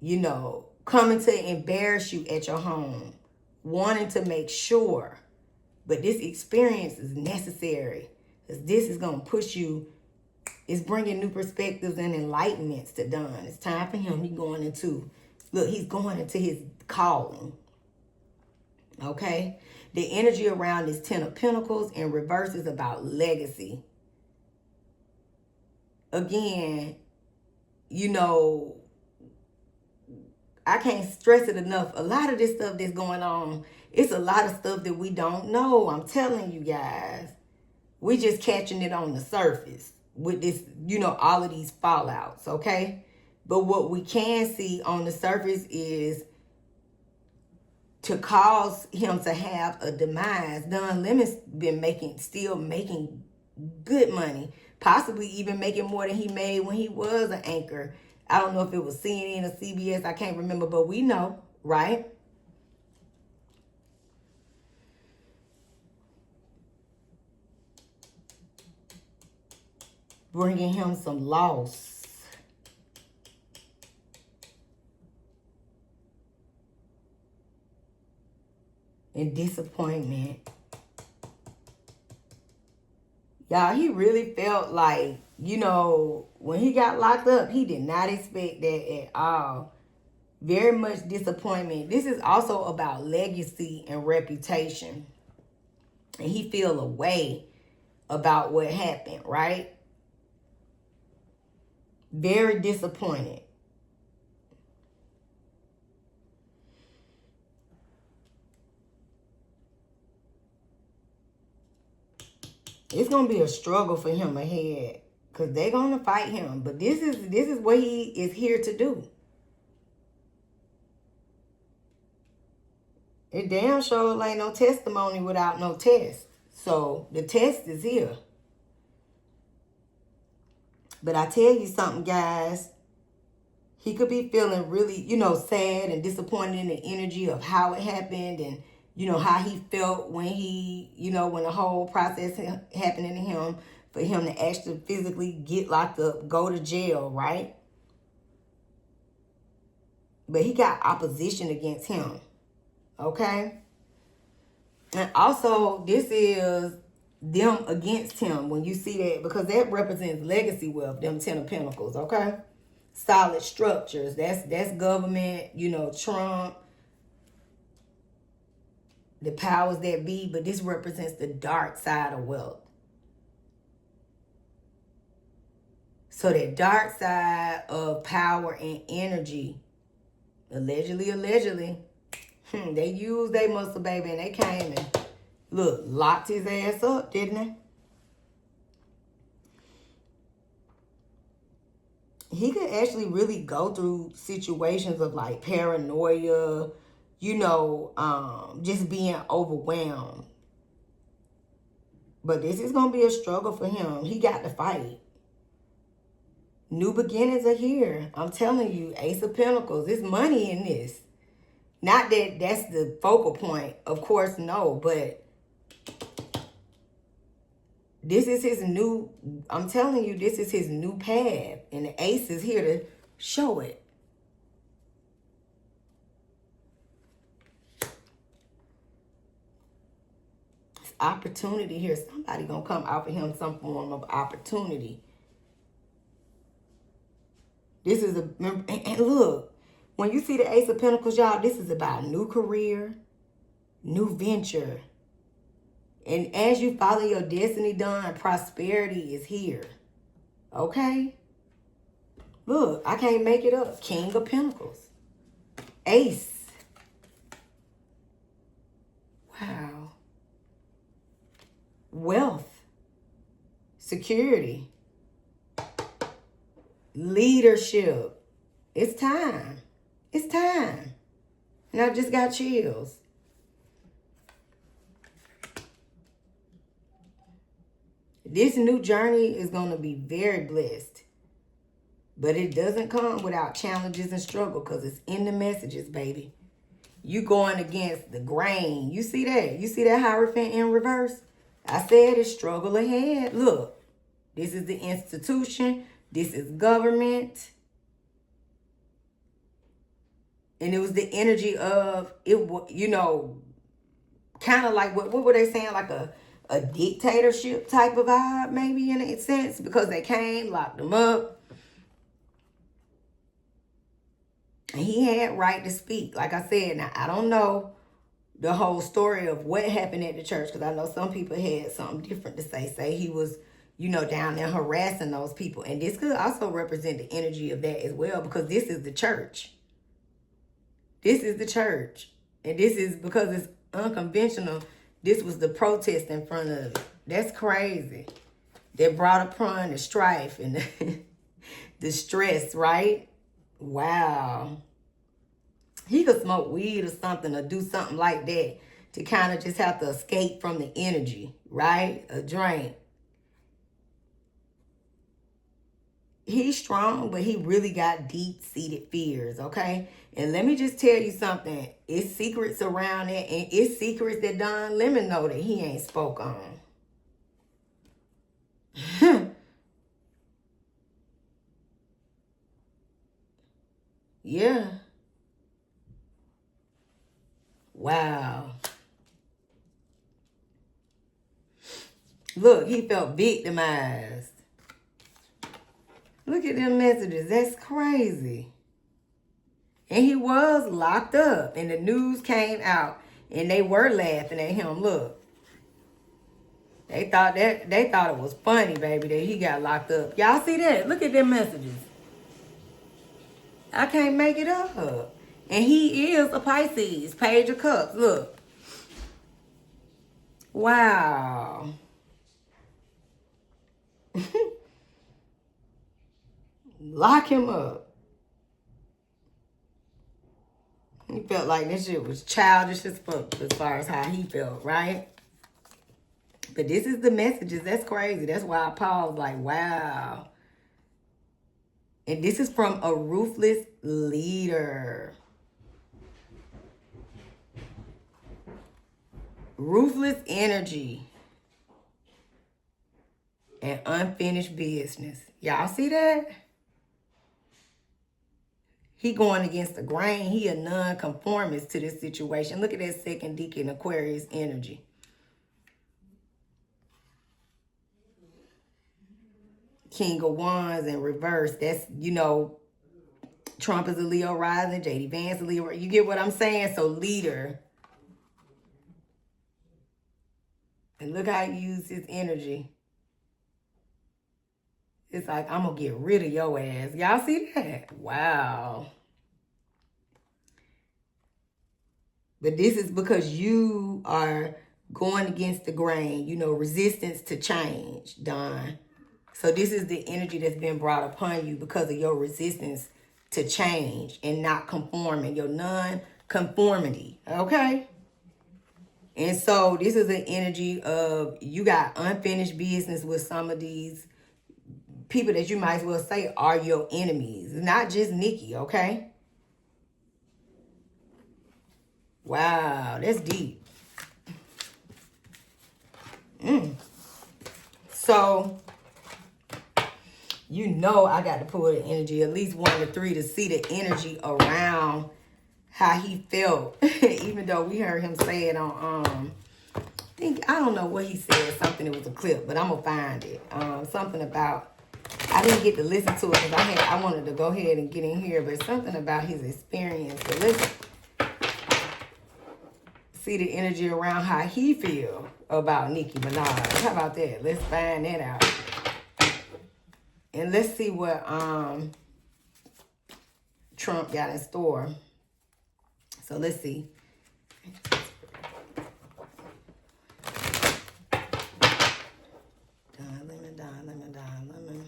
You know, coming to embarrass you at your home, wanting to make sure. But this experience is necessary, because this is going to push you. It's bringing new perspectives and enlightenments to Don. It's time for him. He's going into his calling. Okay? The energy around this 10 of Pentacles in reverse is about legacy. Again, you know, I can't stress it enough. A lot of this stuff that's going on, it's a lot of stuff that we don't know. I'm telling you guys. We just catching it on the surface with this, you know, all of these fallouts, okay? But what we can see on the surface is to cause him to have a demise. Don Lemon's been still making good money, possibly even making more than he made when he was an anchor. I don't know if it was CNN or CBS, I can't remember, but we know, right? Bringing him some loss. And disappointment. Y'all, he really felt like, you know, when he got locked up, he did not expect that at all. Very much disappointment. This is also about legacy and reputation. And he feel a way about what happened, right? Very disappointed. It's gonna be a struggle for him ahead, because they're gonna fight him. But this is what he is here to do. It damn sure ain't no testimony without no test. So the test is here. But I tell you something, guys. He could be feeling really, you know, sad and disappointed in the energy of how it happened, and, you know, how he felt when he, you know, when the whole process happening to him, for him to actually physically get locked up, go to jail, right? But he got opposition against him, okay? And also, this is them against him when you see that, because that represents legacy wealth, them 10 of Pentacles, okay? Solid structures. That's government, you know, Trump, the powers that be, but this represents the dark side of wealth. So that dark side of power and energy, allegedly, they used their muscle, baby, and they came and, look, locked his ass up, didn't they? He could actually really go through situations of like paranoia, you know, just being overwhelmed. But this is going to be a struggle for him. He got to fight. New beginnings are here. I'm telling you, Ace of Pentacles. There's money in this. Not that that's the focal point. Of course, no. But this is his new, I'm telling you, this is his new path. And the Ace is here to show it. It's opportunity here. Somebody gonna come offer him some form of opportunity. This is and look, when you see the Ace of Pentacles, y'all, this is about new career, new venture. And as you follow your destiny, Don, prosperity is here. Okay? Look, I can't make it up. King of Pentacles. Ace. Wow. Wealth. Security. Leadership. It's time. It's time. And I just got chills. This new journey is going to be very blessed. But it doesn't come without challenges and struggle, because it's in the messages, baby. You going against the grain. You see that? You see that Hierophant in reverse? I said it's struggle ahead. Look, this is the institution. This is government. And it was the energy of it, you know, kind of like what were they saying? Like a dictatorship type of vibe, maybe in a sense, because they came, locked them up. And he had right to speak. Like I said, now I don't know the whole story of what happened at the church, because I know some people had something different to say. Say he was, you know, down there harassing those people. And this could also represent the energy of that as well, because this is the church. This is the church. And this is because it's unconventional. This was the protest in front of it. That's crazy. That brought upon the strife and the stress, right? Wow. He could smoke weed or something or do something like that to kind of just have to escape from the energy, right? A drink. He's strong, but he really got deep-seated fears, okay? And let me just tell you something. It's secrets around it, and it's secrets that Don Lemon know that he ain't spoke on. Yeah. Wow. Look, he felt victimized. Look at them messages. That's crazy. And he was locked up. And the news came out. And they were laughing at him. Look. They thought it was funny, baby, that he got locked up. Y'all see that? Look at them messages. I can't make it up. And he is a Pisces. Page of Cups. Look. Wow. Lock him up. He felt like this shit was childish as fuck as far as how he felt, right? But this is the messages. That's crazy. That's why I paused like, wow. And this is from a ruthless leader. Ruthless energy. And unfinished business. Y'all see that? He going against the grain. He a non-conformist to this situation. Look at that second deacon Aquarius energy. King of Wands in reverse. That's, you know, Trump is a Leo rising. J.D. Vance a Leo. You get what I'm saying? So leader. And look how he used his energy. It's like, I'm going to get rid of your ass. Y'all see that? Wow. But this is because you are going against the grain. You know, resistance to change, Don. So this is the energy that's been brought upon you because of your resistance to change and not conforming. Your non-conformity. Okay? And so this is an energy of you got unfinished business with some of these people that you might as well say are your enemies. Not just Nikki, okay? Wow, that's deep. So, you know I got to pull the energy, at least 1 to 3, to see the energy around how he felt. Even though we heard him say it on, I don't know what he said, something, it was a clip, but I'm going to find it. Something about, I didn't get to listen to it because I wanted to go ahead and get in here, but something about his experience. So let's see the energy around how he feel about Nicki Minaj. How about that? Let's find that out. And let's see what Trump got in store. So let's see. Don Lemon.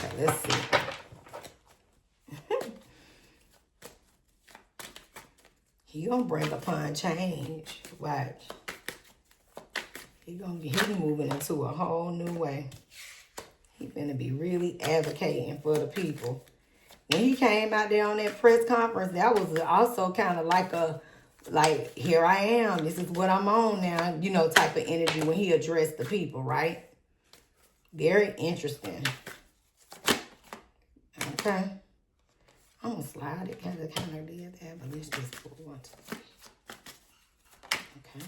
Okay, let's see. He gonna bring upon change. Watch. He moving into a whole new way. He finna be really advocating for the people. When he came out there on that press conference, that was also kind of like, here I am. This is what I'm on now, you know, type of energy when he addressed the people, right? Very interesting. Okay. I'm gonna slide it kind of did that, but let's just put one. Okay.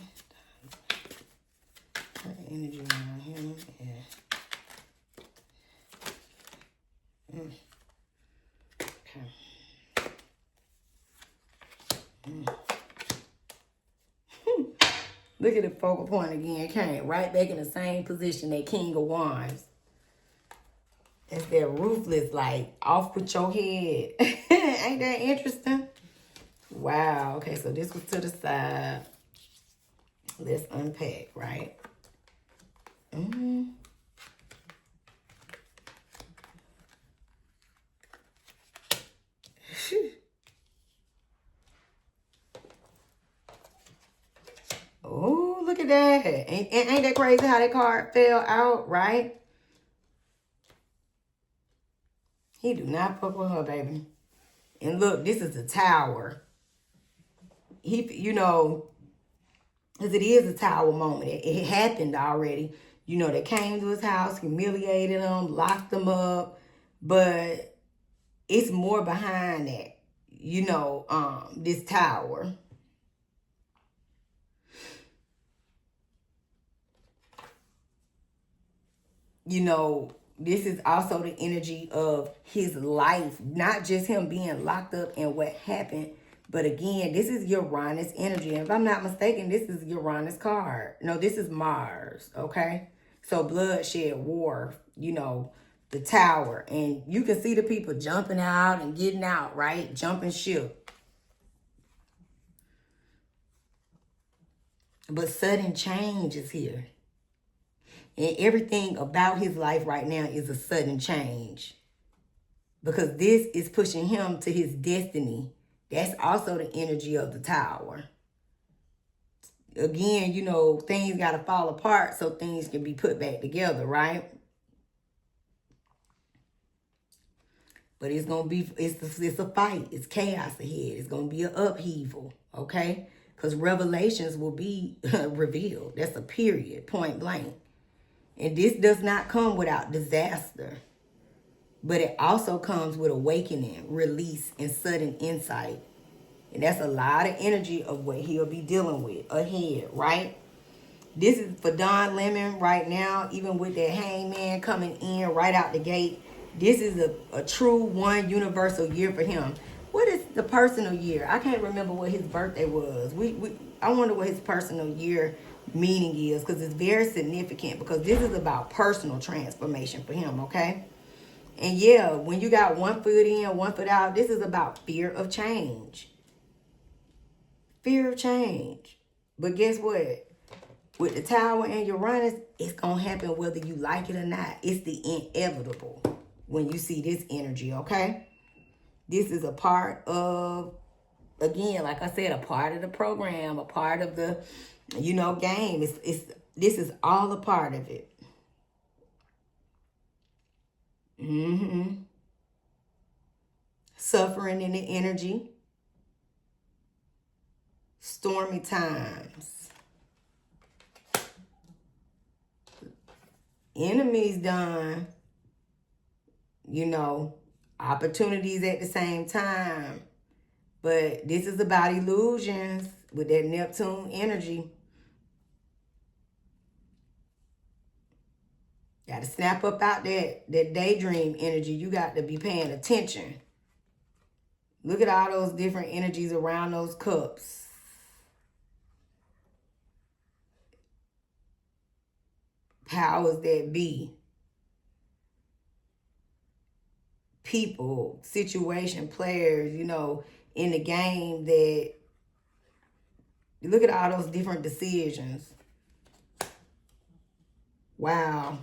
Her energy around him. Yeah. Okay. Look at the focal point again. Came right back in the same position that King of Wands. That's that ruthless, like, off with your head. Ain't that interesting? Wow. Okay, so this was to the side. Let's unpack, right? Oh, look at that. Ain't that crazy how that card fell out, right? He do not fuck with her, baby. And look, this is the Tower. You know, because it is a Tower moment. It happened already. You know, they came to his house, humiliated him, locked him up. But it's more behind that. You know, this Tower. You know, this is also the energy of his life, not just him being locked up and what happened. But again, this is Uranus energy. And if I'm not mistaken, this is Uranus card. No, this is Mars, okay? So bloodshed, war, you know, the Tower. And you can see the people jumping out and getting out, right? Jumping ship. But sudden change is here. And everything about his life right now is a sudden change. Because this is pushing him to his destiny. That's also the energy of the Tower. Again, you know, things got to fall apart so things can be put back together, right? But it's going to be, it's a fight. It's chaos ahead. It's going to be an upheaval, okay? Because revelations will be revealed. That's a period, point blank. And this does not come without disaster. But it also comes with awakening, release, and sudden insight. And that's a lot of energy of what he'll be dealing with ahead, right? This is for Don Lemon right now, even with that hangman coming in right out the gate. This is a true one universal year for him. What is the personal year? I can't remember what his birthday was. I wonder what his personal year meaning is, because it's very significant, because this is about personal transformation for him, okay? And yeah, when you got one foot in, one foot out, this is about fear of change. Fear of change. But guess what? With the Tower and Uranus, it's going to happen whether you like it or not. It's the inevitable when you see this energy, okay? This is a part of, again, like I said, a part of the program, a part of the, you know, game. This is all a part of it. Suffering in the energy. Stormy times. Enemies done. You know, opportunities at the same time. But this is about illusions with that Neptune energy. Got to snap up out that daydream energy. You got to be paying attention. Look at all those different energies around those cups. Powers that be. People, situation, players, you know, in the game that, look at all those different decisions. Wow.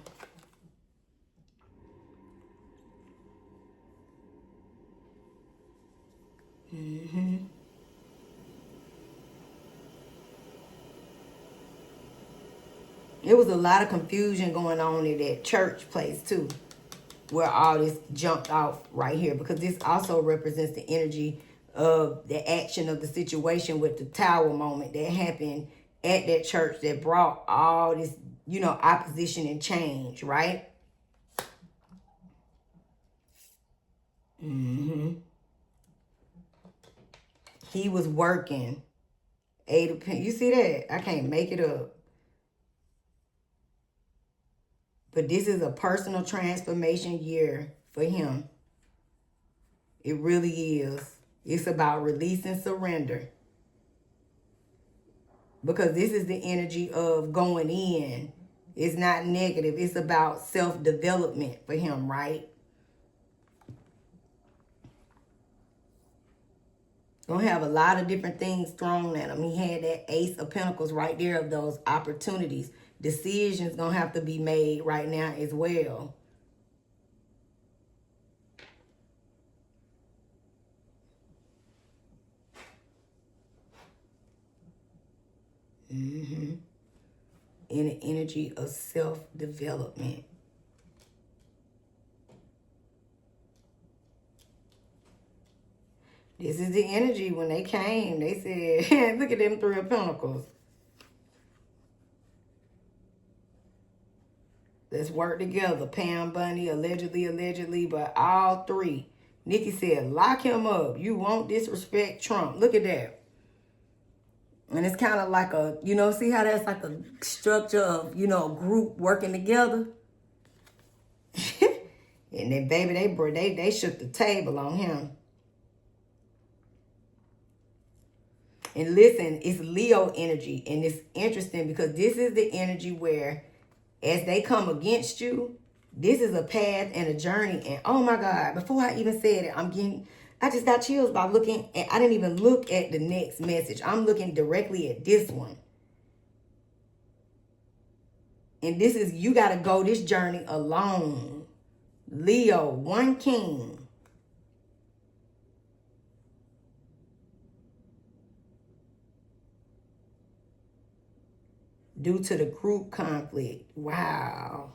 It was a lot of confusion going on in that church place too, where all this jumped off right here, because this also represents the energy of the action of the situation with the tower moment that happened at that church that brought all this, opposition and change, right? He was working. You see that? I can't make it up. But this is a personal transformation year for him. It really is. It's about release and surrender. Because this is the energy of going in. It's not negative. It's about self-development for him, right? Gonna have a lot of different things thrown at him. He had that Ace of Pentacles right there of those opportunities. Decisions gonna have to be made right now as well. In the energy of self-development. This is the energy when they came. They said, look at them 3 of Pentacles. Let's work together. Pam, Bunny, allegedly, but all 3. Nikki said, lock him up. You won't disrespect Trump. Look at that. And it's kind of like a, see how that's like a structure of, group working together? And then, baby, they shook the table on him. And listen, it's Leo energy. And it's interesting because this is the energy where as they come against you, this is a path and a journey. And oh my God, before I even said it, I just got chills by looking at, I didn't even look at the next message. I'm looking directly at this one. And this is, you got to go this journey alone. Leo, 1 king. Due to the group conflict. Wow.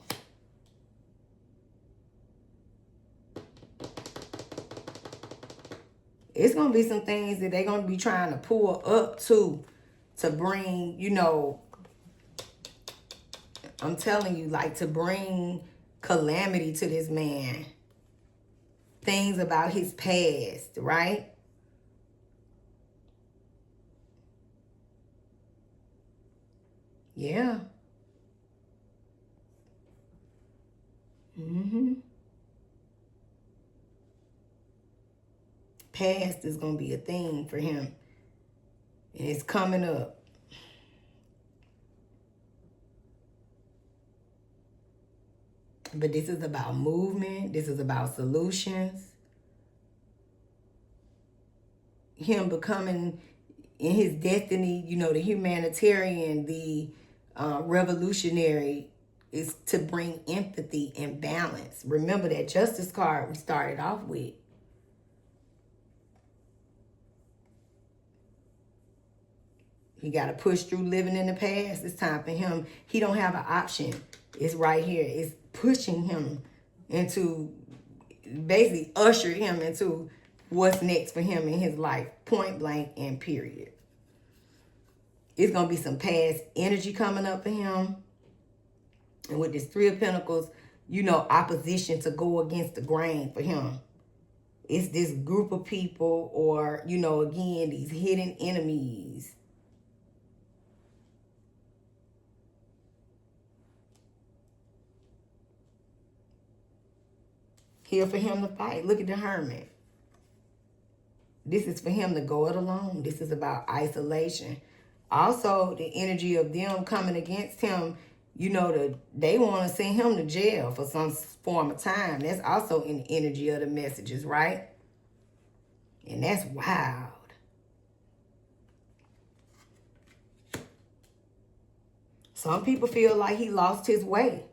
It's going to be some things that they're going to be trying to pull up to bring, I'm telling you, like to bring calamity to this man. Things about his past, right? Yeah. Past is going to be a thing for him. And it's coming up. But this is about movement. This is about solutions. Him becoming in his destiny, the humanitarian, the revolutionary is to bring empathy and balance. Remember that Justice card we started off with. He got to push through living in the past. It's time for him. He don't have an option. It's right here. It's pushing him into, basically usher him into what's next for him in his life. Point blank and period. It's going to be some past energy coming up for him. And with this 3 of Pentacles, opposition to go against the grain for him. It's this group of people or, again, these hidden enemies. Here for him to fight. Look at the Hermit. This is for him to go it alone. This is about isolation. Also, the energy of them coming against him, they want to send him to jail for some form of time. That's also in the energy of the messages, right? And that's wild. Some people feel like he lost his way.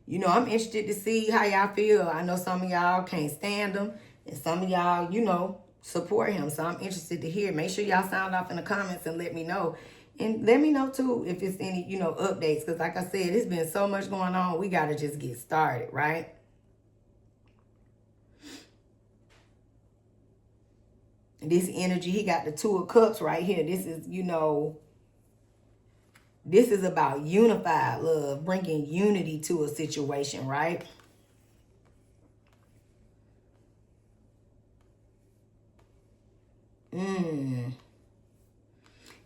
I'm interested to see how y'all feel. I know some of y'all can't stand him. And some of y'all, support him. So I'm interested to hear. Make sure y'all sound off in the comments and let me know And let me know too if it's any, updates. Because like I said, it's been so much going on. We got to just get started, right? This energy, he got the Two of Cups right here. This is, this is about unified love, bringing unity to a situation, right?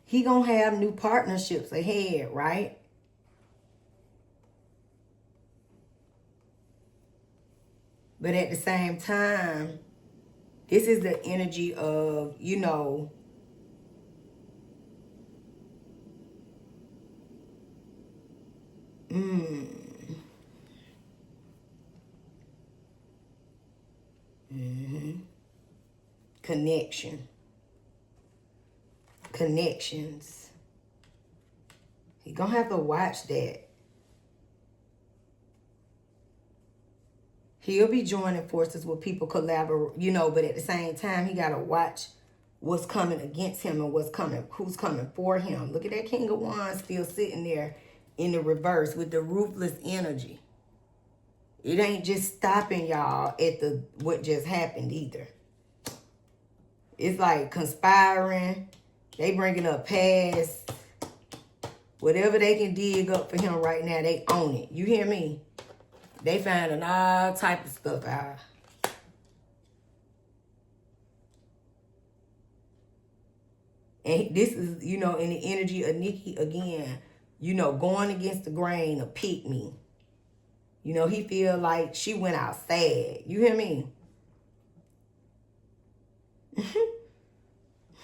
He gonna have new partnerships ahead, right? But at the same time, this is the energy of, connections. He gonna have to watch that. He'll be joining forces with people collaborate, but at the same time, he gotta watch what's coming against him and who's coming for him. Look at that King of Wands still sitting there in the reverse with the ruthless energy. It ain't just stopping y'all at what just happened either. It's like conspiring. They bringing up past. Whatever they can dig up for him right now, they own it. You hear me? They finding all type of stuff out. And this is, in the energy of Nikki again, going against the grain of pick me. He feel like she went out sad. You hear me?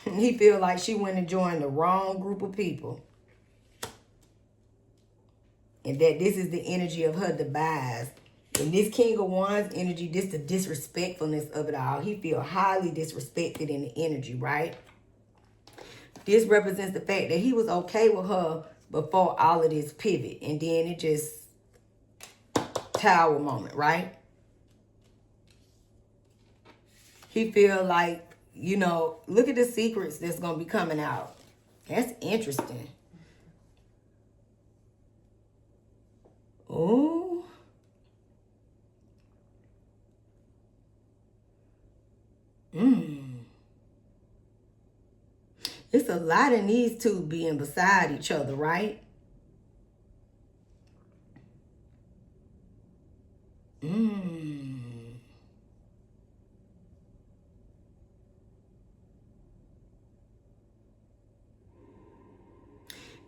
He feel like she went and joined the wrong group of people. And that this is the energy of her demise. And this King of Wands energy, this the disrespectfulness of it all. He feel highly disrespected in the energy, right? This represents the fact that he was okay with her before all of this pivot. And then it just tower moment, right? He feel like, look at the secrets that's going to be coming out. That's interesting. Oh. It's a lot in these two being beside each other, right?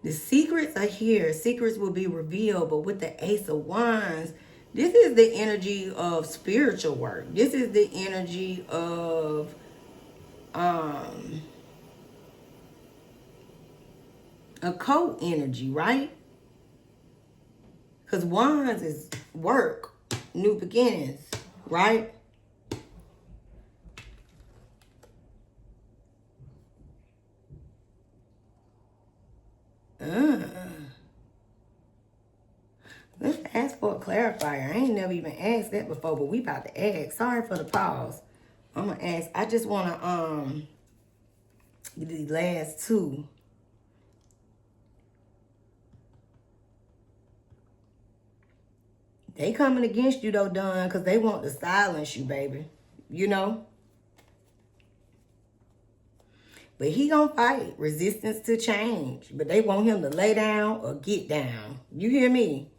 The secrets are here. Secrets will be revealed. But with the Ace of Wands, this is the energy of spiritual work. This is the energy of occult energy, right? Because Wands is work, new beginnings, right? Let's ask for a clarifier. I ain't never even asked that before, but we about to ask. Sorry for the pause. I'm gonna ask. I just wanna get these last two. They coming against you though, Don, because they want to silence you, baby. But he gonna fight resistance to change. But they want him to lay down or get down. You hear me?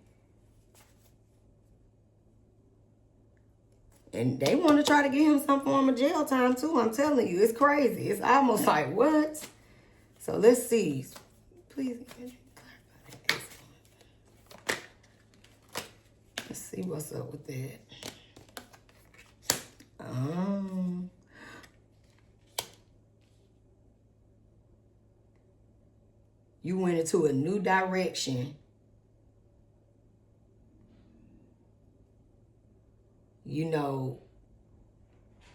And they want to try to get him some form of jail time too. I'm telling you, it's crazy. It's almost like, what? So let's see. Please. Let's see what's up with that. You went into a new direction.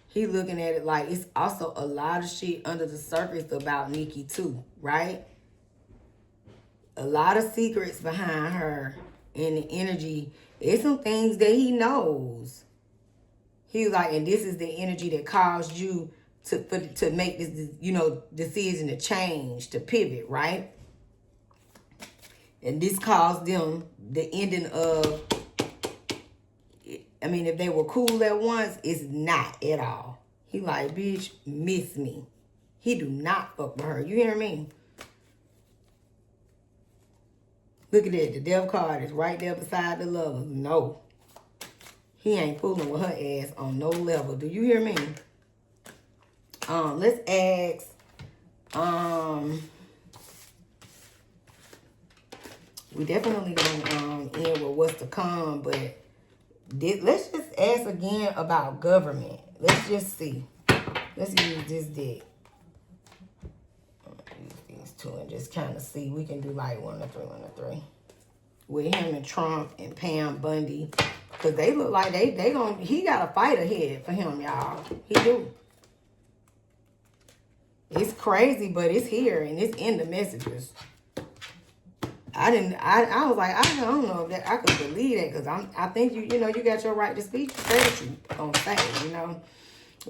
He looking at it like it's also a lot of shit under the surface about Nikki too, right? A lot of secrets behind her and the energy. There's some things that he knows. He was like, and this is the energy that caused you to make this, decision to change, to pivot, right? And this caused them the ending of, I mean, if they were cool at once, it's not at all. He like, bitch, miss me. He do not fuck with her. You hear me? Look at that. The death card is right there beside the lovers. No. He ain't fooling with her ass on no level. Do you hear me? Let's ask, we definitely gonna end with what's to come, but let's just ask again about government. Let's just see. Let's use this deck. Use these two and just kind of see. We can do like 1 to 3, 1 to 3. With him and Trump and Pam Bundy. Because they look like he got a fight ahead for him, y'all. He do. It's crazy, but it's here and it's in the messages. I was like, I don't know if that I could believe that, because I think you got your right to speak, say what you gonna say, you know.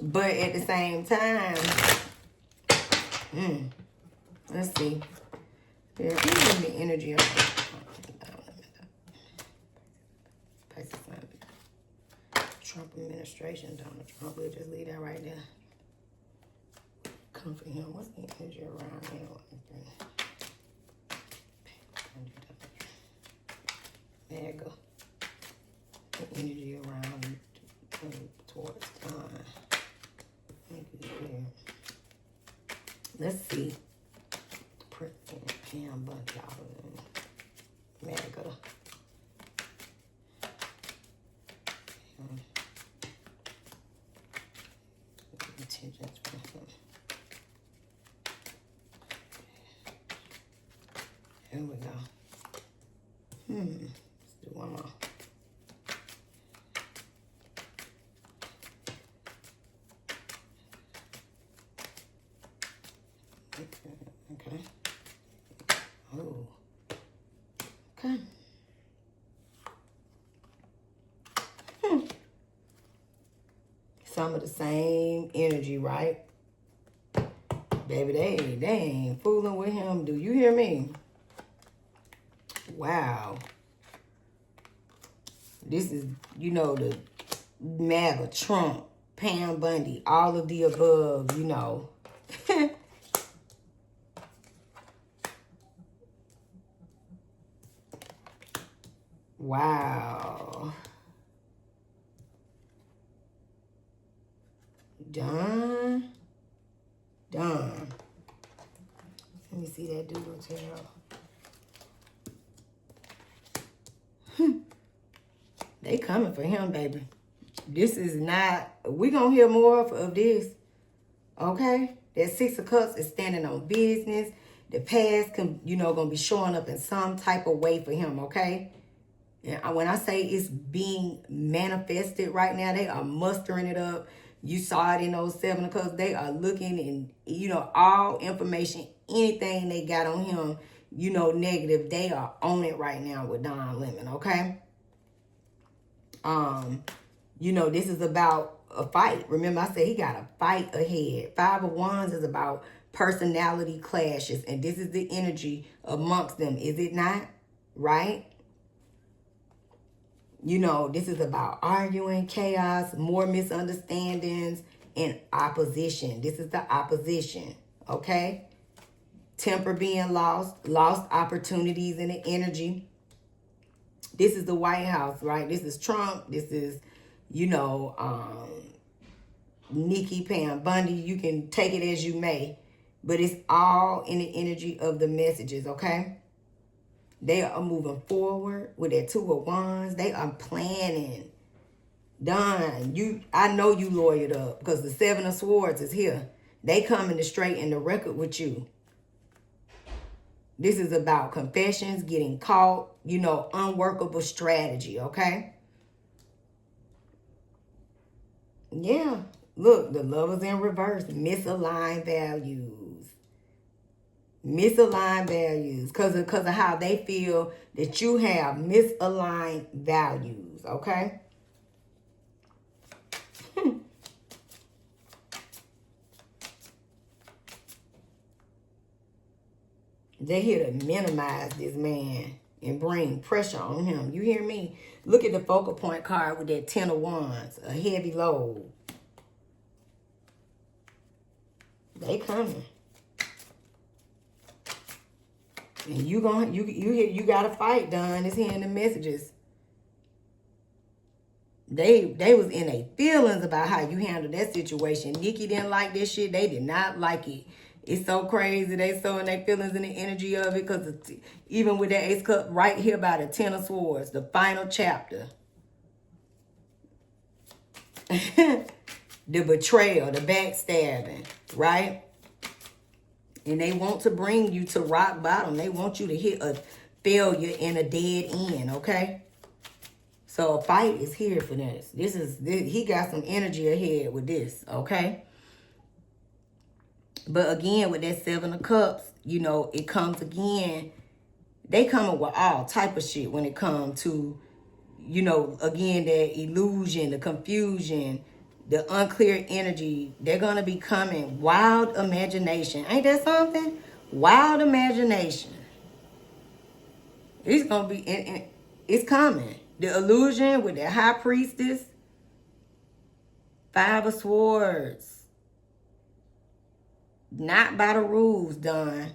But at the same time, let's see. There's the energy of Trump administration, Donald Trump. We'll just leave that right there. Come for him. What's the energy around him? There you go. The energy around towards God. Let's see. President Pam Bundy. There you go. Intentions for him. Here we go. Let's do one more. Okay. Oh. Okay. Some of the same energy, right? Baby, they ain't fooling with him. Do you hear me? Wow. This is, the MAGA, Trump, Pam Bundy, all of the above, Wow. Done. Let me see that doodle tail. They coming for him, baby. This is not, we gonna hear more of this, okay? That 6 of Cups is standing on business. The past, gonna be showing up in some type of way for him, okay? And when I say it's being manifested right now, they are mustering it up. You saw it in those 7 of Cups. They are looking and, all information, anything they got on him, negative, they are on it right now with Don Lemon, okay? This is about a fight. Remember, I said he got a fight ahead. 5 of Wands is about personality clashes, and this is the energy amongst them, is it not? Right? This is about arguing, chaos, more misunderstandings, and opposition. This is the opposition, okay? Temper being lost opportunities in the energy. This is the White House, right? This is Trump. This is, Nikki, Pam Bundy. You can take it as you may, but it's all in the energy of the messages, okay? They are moving forward with that 2 of Wands. They are planning. Done. I know you lawyered up because the 7 of Swords is here. They coming to straighten the record with you. This is about confessions, getting caught, unworkable strategy, okay? Yeah. Look, the Lovers in reverse. Misaligned values. Misaligned values because of how they feel that you have misaligned values, okay? They're here to minimize this man. and bring pressure on him. You hear me? Look at the focal point card with that 10 of Wands, a heavy load. They coming. And you got to fight, Don. It's here in the messages. They was in their feelings about how you handled that situation. Nikki didn't like this shit. They did not like it. It's so crazy. They so in their feelings and the energy of it, because even with that Ace Cup right here by the 10 of Swords, the final chapter. The betrayal, the backstabbing, right? And they want to bring you to rock bottom. They want you to hit a failure and a dead end, okay? So a fight is here for this. He got some energy ahead with this, okay? But again, with that 7 of Cups, you know, it comes again. They coming with all type of shit when it comes to, you know, again, that illusion, the confusion, the unclear energy. They're going to be coming. Wild imagination. Ain't that something? Wild imagination. It's going to be, it's coming. The illusion with the High Priestess. 5 of Swords. Not by the rules, Don.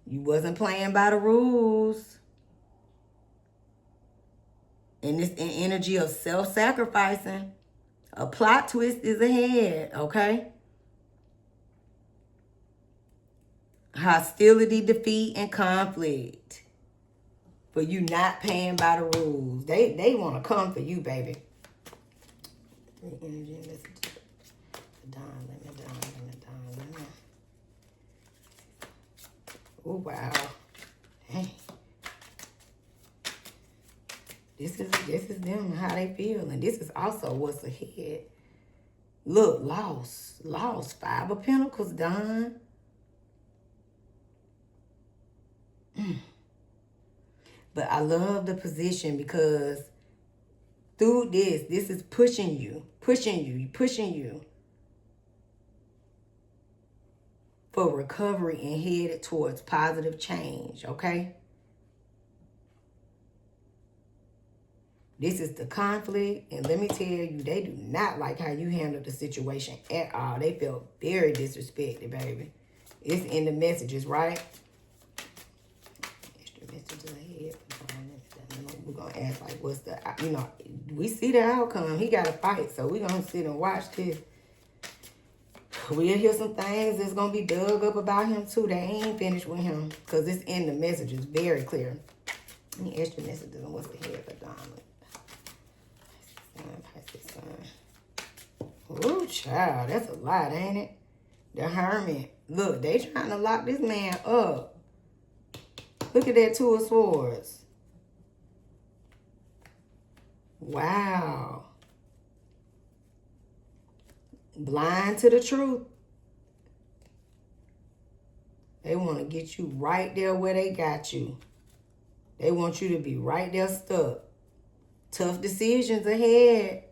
You wasn't playing by the rules. And this energy of self-sacrificing. A plot twist is ahead, okay? Hostility, defeat, and conflict. For you not paying by the rules. They want to come for you, baby. Energy, listen to it. Don Lemon. Oh, wow. Dang. This is them, how they feel. And this is also what's ahead. Look, lost. 5 of Pentacles, Don. But I love the position because through this is pushing you for recovery and headed towards positive change, okay? This is the conflict, and let me tell you, they do not like how you handled the situation at all. They felt very disrespected, baby. It's in the messages, right? Extra messages ahead. We're going to ask, like, what's the, you know, we see the outcome. He got to fight, so we're going to sit and watch this. We'll hear some things that's going to be dug up about him, too. They ain't finished with him, because it's in the messages, very clear. Let me extra messages on what's the head for Donald. Ooh, child, that's a lot, ain't it? The Hermit. Look, they trying to lock this man up. Look at that 2 of Swords. Wow. Blind to the truth. They want to get you right there where they got you. They want you to be right there stuck. Tough decisions ahead.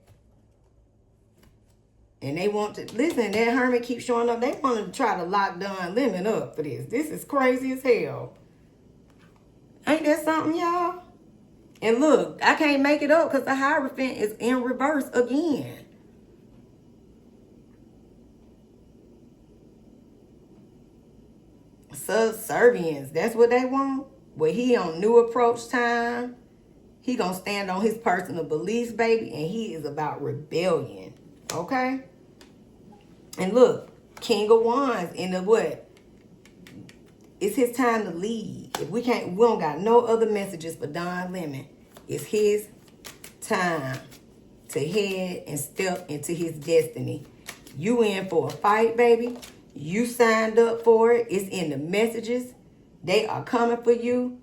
And they want to, listen, that Hermit keeps showing up. They want to try to lock Don Lemon up for this. This is crazy as hell. Ain't that something, y'all? And look, I can't make it up because the Hierophant is in reverse again. Subservience, that's what they want. Well, he on new approach time. He gonna stand on his personal beliefs, baby, and he is about rebellion. Okay? And look, King of Wands in the what? It's his time to lead. If we don't got no other messages for Don Lemon. It's his time to head and step into his destiny. You in for a fight, baby. You signed up for it. It's in the messages. They are coming for you.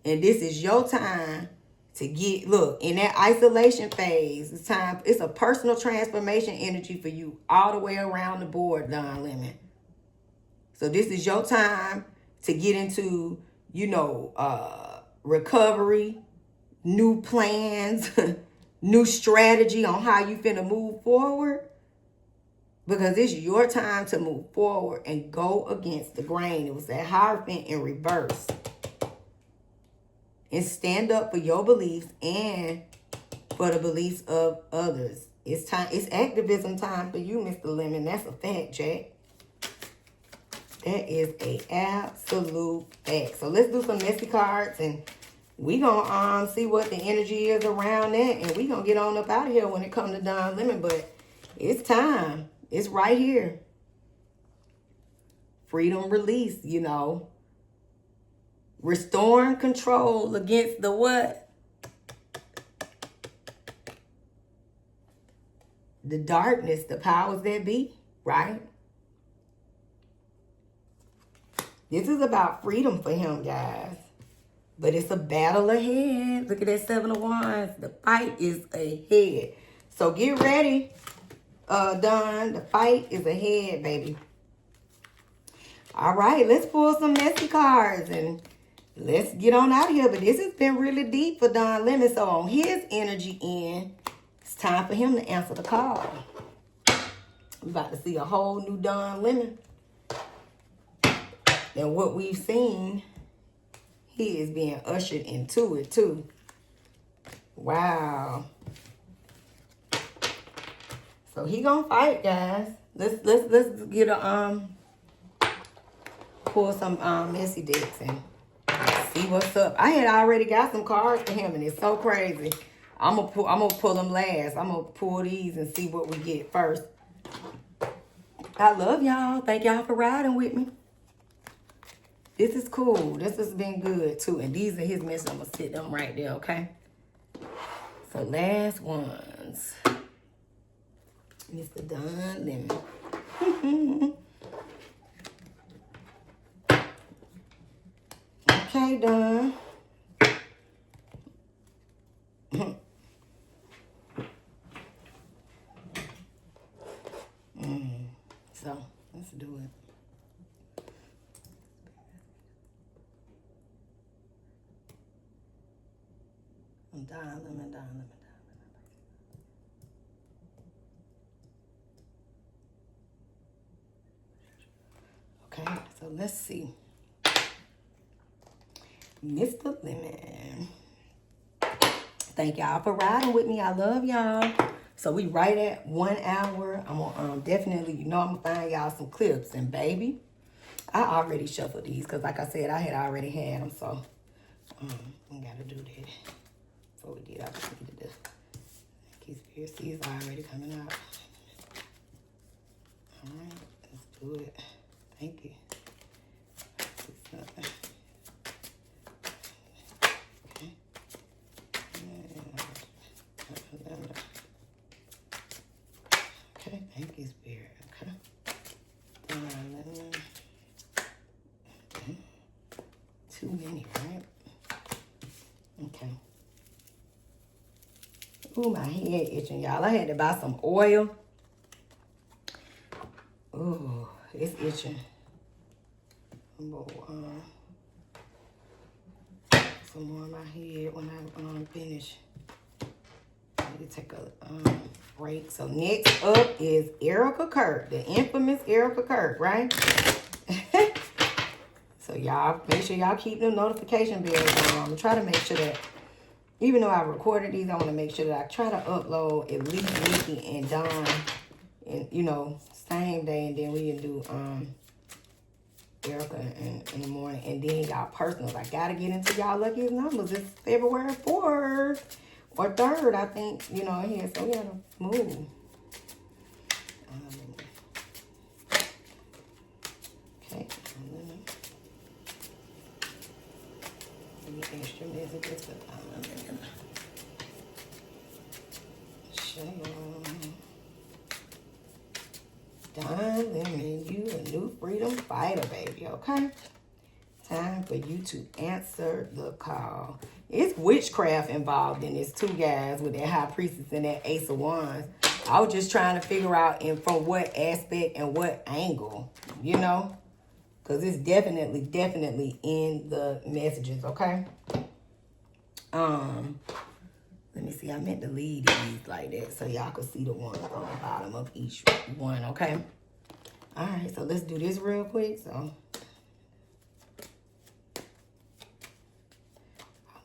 And this is your time to get, look, in that isolation phase, it's time, it's a personal transformation energy for you all the way around the board, Don Lemon. So this is your time to get into, you know, recovery, new plans, new strategy on how you finna move forward. Because it's your time to move forward and go against the grain. It was that Hierophant in reverse. and stand up for your beliefs and for the beliefs of others. It's time. It's activism time for you, Mr. Lemon. That's a fact, Jack. That is a absolute fact. So let's do some messy cards, and we gonna see what the energy is around that, and we gonna get on up out of here when it comes to Don Lemon. But it's time. It's right here. Freedom release, you know. Restoring control against the what? The darkness, the powers that be, right? This is about freedom for him, guys. But it's a battle ahead. Look at that 7 of Wands. The fight is ahead. So get ready, Don. The fight is ahead, baby. All right, let's pull some messy cards and let's get on out of here. But this has been really deep for Don Lemon. So on his energy end, it's time for him to answer the call. We're about to see a whole new Don Lemon. And what we've seen, he is being ushered into it too. Wow. So he gonna fight, guys. Let's get a pull some messy decks and see what's up. I had already got some cards for him, and it's so crazy. I'm gonna pull them last. I'm gonna pull these and see what we get first. I love y'all. Thank y'all for riding with me. This is cool. This has been good too. And these are his messages. I'm gonna sit them right there, okay? So last ones. Mr. Don Lemon. Okay, Don. So let's do it. Don Lemon. Okay, so let's see. Mr. Lemon. Thank y'all for riding with me. I love y'all. So we right at 1 hour. I'm gonna definitely, I'm gonna find y'all some clips. And baby, I already shuffled these because like I said, I had already had them. So we gotta do that. Before we did, I just needed to Conspiracy is already coming out. All right, let's do it. Thank you. Okay. Okay, thank you, Spirit. Okay. Too many, right? Okay. Ooh, my head itching, y'all. I had to buy some oil. Ooh, it's itching. I'm gonna some more in my head when I finish. I need to take a break. So next up is Erica Kirk, the infamous Erica Kirk, right? So y'all make sure y'all keep the notification bells on. Try to make sure that even though I recorded these, I want to make sure that I try to upload at least Nikki and Don, and same day, and then we can do Erica in the morning, and then y'all personals. I gotta get into y'all luckiest numbers. It's February 4th or 3rd, I think. Here, so we gotta move. Okay. Extra messages for Don Lemon, you a new freedom fighter, baby, okay? Time for you to answer the call. It's witchcraft involved in this too, guys, with that High Priestess and that Ace of Wands. I was just trying to figure out from what aspect and what angle, because it's definitely in the messages, okay? Let me see. I meant to lead these like that so y'all could see the ones on the bottom of each one, okay? All right, so let's do this real quick. So I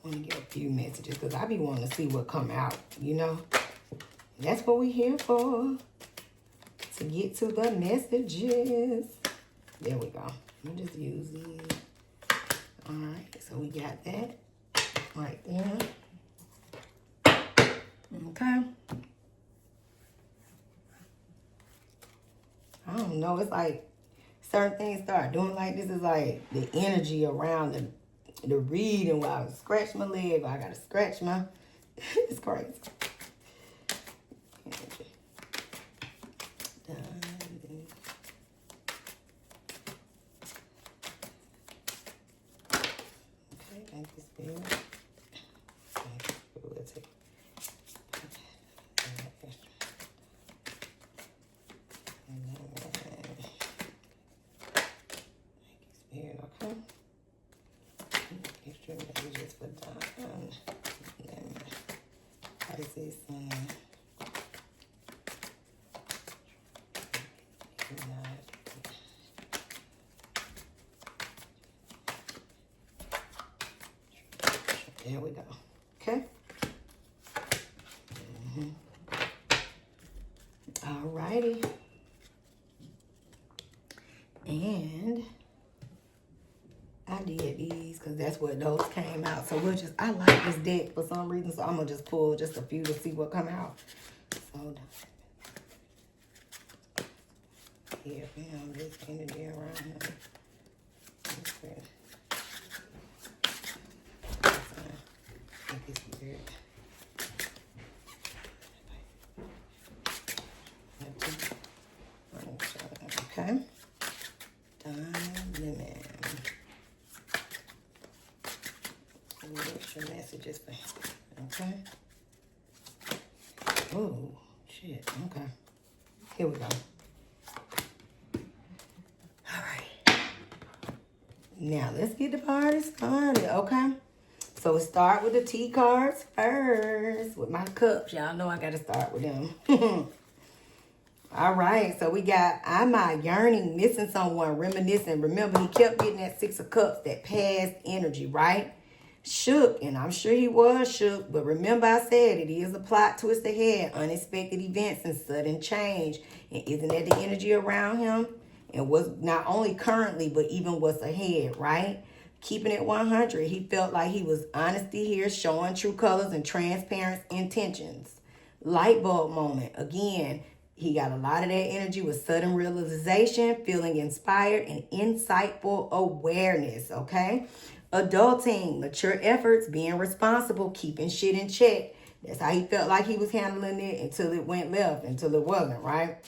want to get a few messages because I be wanting to see what come out, you know. That's what we here for. To get to the messages. There we go. Let me just use these. Alright, so we got that right there. Okay. I don't know. It's like certain things start doing like this. Is like the energy around the reading while I scratch my leg. I gotta scratch my. It's crazy. Okay, thank you, Spirit. We'll take okay. Extra messages for Don. Pisces Sun. There we go. Okay. Alrighty. And I did these because that's what those came out. So we'll just, I like this deck for some reason, so I'm going to just pull just a few to see what come out. So, yeah, fam, this energy around here. Okay. Okay. Don Lemon. Extra messages for him. Okay. Oh, shit. Okay. Here we go. All right. Now, let's get the party started, okay? So, we start with the T cards first. With my cups. Y'all know I got to start with them. All right, so we got, I'm yearning, missing someone, reminiscing. Remember, he kept getting that 6 of Cups, that past energy, right? Shook, and I'm sure he was shook, but remember I said it is a plot twist ahead, unexpected events and sudden change. And isn't that the energy around him? And was not only currently, but even what's ahead, right? Keeping it 100, he felt like he was honesty here, showing true colors and transparent intentions. Light bulb moment, again. He got a lot of that energy with sudden realization, feeling inspired, and insightful awareness, okay? Adulting, mature efforts, being responsible, keeping shit in check. That's how he felt like he was handling it until it went left, until it wasn't, right?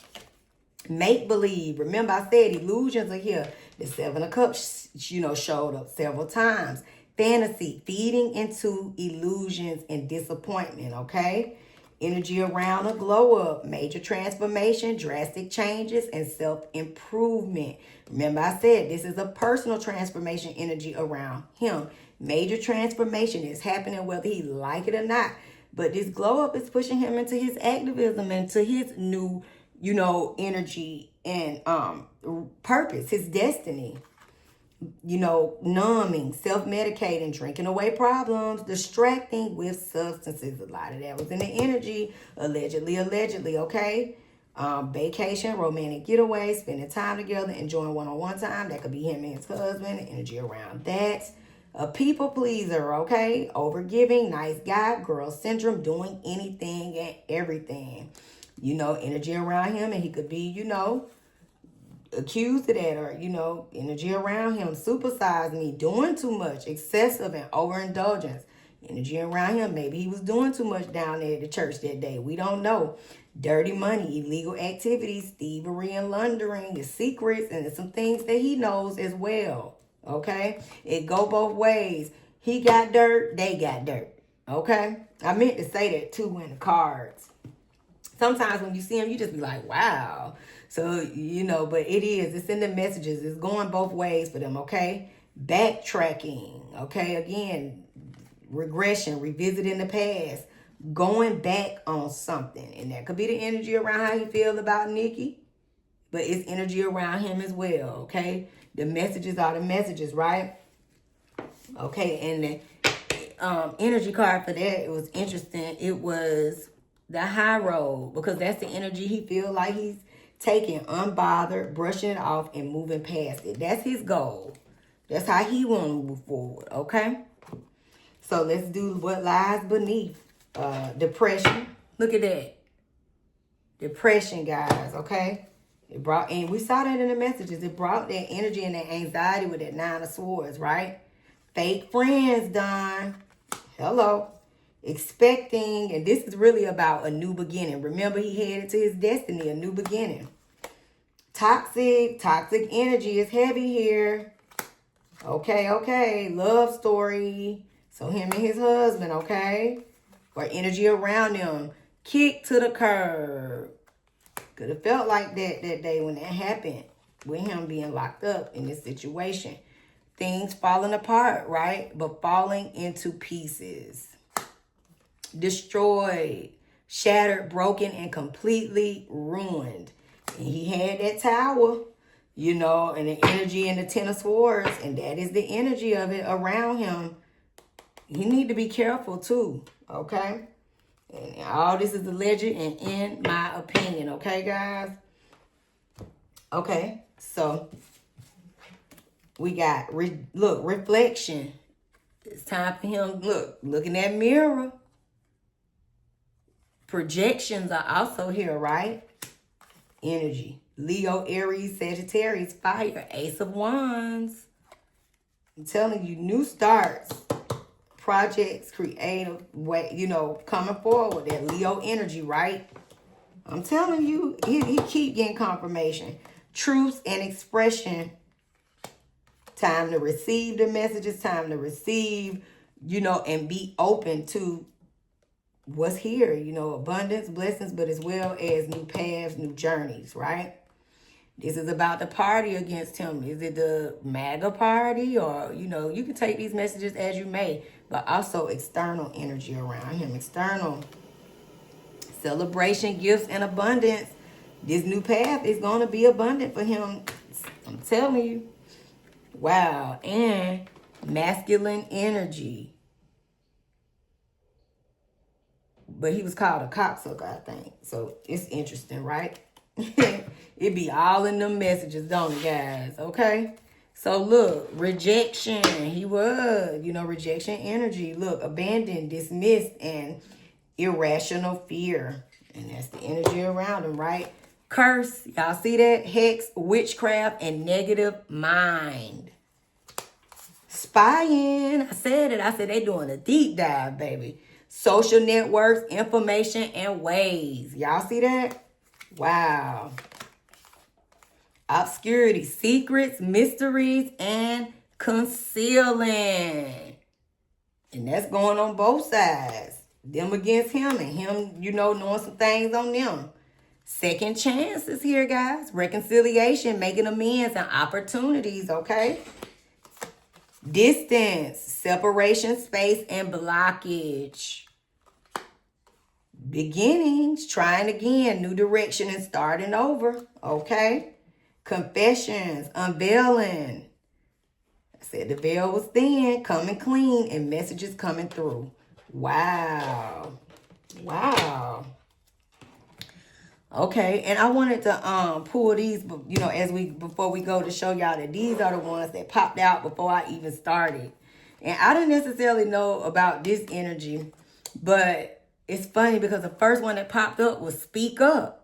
Make-believe. Remember I said illusions are here. The 7 of Cups, showed up several times. Fantasy, feeding into illusions and disappointment, okay? Energy around a glow up, major transformation, drastic changes, and self-improvement. Remember I said this is a personal transformation energy around him. Major transformation is happening whether he like it or not. But this glow up is pushing him into his activism, into his new, energy and purpose, his destiny. Numbing, self-medicating, drinking away problems, distracting with substances. A lot of that was in the energy, allegedly, okay? Vacation, romantic getaway, spending time together, enjoying one-on-one time. That could be him and his husband, the energy around that. A people pleaser, okay? Overgiving, nice guy, girl syndrome, doing anything and everything. Energy around him, and he could be, accused of that, or energy around him, supersize me, doing too much, excessive and overindulgence. Energy around him, maybe he was doing too much down there at the church that day, we don't know. Dirty money, illegal activities, thievery and laundering, the secrets, and there's some things that he knows as well, okay? It go both ways. He got dirt, they got dirt, okay? I meant to say that too in the cards. Sometimes when you see them, you just be like, wow. So, but it's in the messages. It's going both ways for them, okay? Backtracking, okay? Again, regression, revisiting the past, going back on something. And that could be the energy around how you feel about Nikki, but it's energy around him as well, okay? The messages are the messages, right? Okay, and energy card for that, it was interesting. It was the high road, because that's the energy he feel like he's taking, unbothered, brushing it off, and moving past it. That's his goal. That's how he want to move forward, okay? So let's do what lies beneath. Depression. Look at that. Depression, guys, okay? It brought, and we saw that in the messages. It brought that energy and that anxiety with that 9 of Swords, right? Fake friends, Don. Hello. Expecting, and this is really about a new beginning. Remember, he headed to his destiny, a new beginning. Toxic energy is heavy here. Okay. Love story. So him and his husband, okay? Or energy around them. Kick to the curb. Could have felt like that day when that happened, with him being locked up in this situation. Things falling apart, right? But falling into pieces. Destroyed, shattered, broken, and completely ruined. And he had that tower, you know, and the energy in the 10 of Swords, and that is the energy of it around him. You need to be careful too, okay? And all this is alleged and in my opinion, okay, guys? Okay, so we got, reflection. It's time for him, look in that mirror. Projections are also here, right? Energy. Leo, Aries, Sagittarius, fire, Ace of Wands. I'm telling you, new starts. Projects, creative way, you know, coming forward. That Leo energy, right? I'm telling you, he keep getting confirmation. Truths and expression. Time to receive the messages. Time to receive, you know, and be open to what's here. You know, abundance, blessings, but as well as new paths, new journeys, right? This is about the party against him. Is it the MAGA party? Or, you know, you can take these messages as you may. But also external energy around him. External celebration, gifts, and abundance. This new path is going to be abundant for him. I'm telling you. Wow. And masculine energy. But he was called a cocksucker, I think. So it's interesting, right? It be all in them messages, don't it, guys? Okay? So look, rejection. He was, you know, rejection energy. Look, abandoned, dismissed, and irrational fear. And that's the energy around him, right? Curse. Y'all see that? Hex, witchcraft, and negative mind. Spying. I said it. I said they doing a deep dive, baby. Social networks, information, and ways. Y'all see that? Wow. Obscurity, secrets, mysteries, and concealing. And that's going on both sides. Them against him and him, you know, knowing some things on them. Second chances here, guys. Reconciliation, making amends, and opportunities, okay? Distance, separation, space, and blockage. Beginnings, trying again, new direction and starting over, okay? Confessions, unveiling. I said the veil was thin, coming clean, and messages coming through. Wow. Wow. Okay, and I wanted to pull these, you know, before we go, to show y'all that these are the ones that popped out before I even started. And I didn't necessarily know about this energy, but it's funny because the first one that popped up was speak up.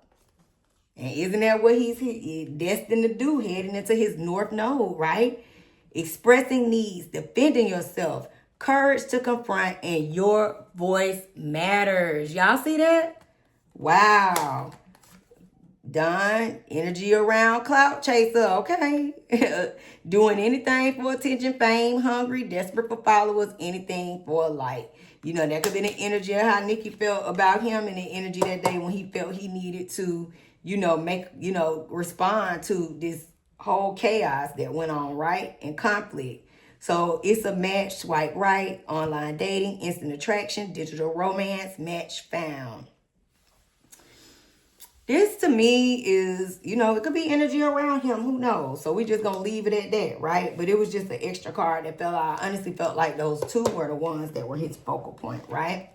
And isn't that what he's destined to do, heading into his North Node, right? Expressing needs, defending yourself, courage to confront, and your voice matters. Y'all see that? Wow. Done. Energy around clout chaser, okay? Doing anything for attention, fame, hungry, desperate for followers, anything for a like. You know, that could be the energy of how Nikki felt about him, and the energy that day when he felt he needed to, you know, respond to this whole chaos that went on, right? And conflict. So it's a match, swipe right, online dating, instant attraction, digital romance, match found. This to me is, it could be energy around him. Who knows? So we just going to leave it at that, right? But it was just an extra card that fell out. I honestly felt like those two were the ones that were his focal point, right?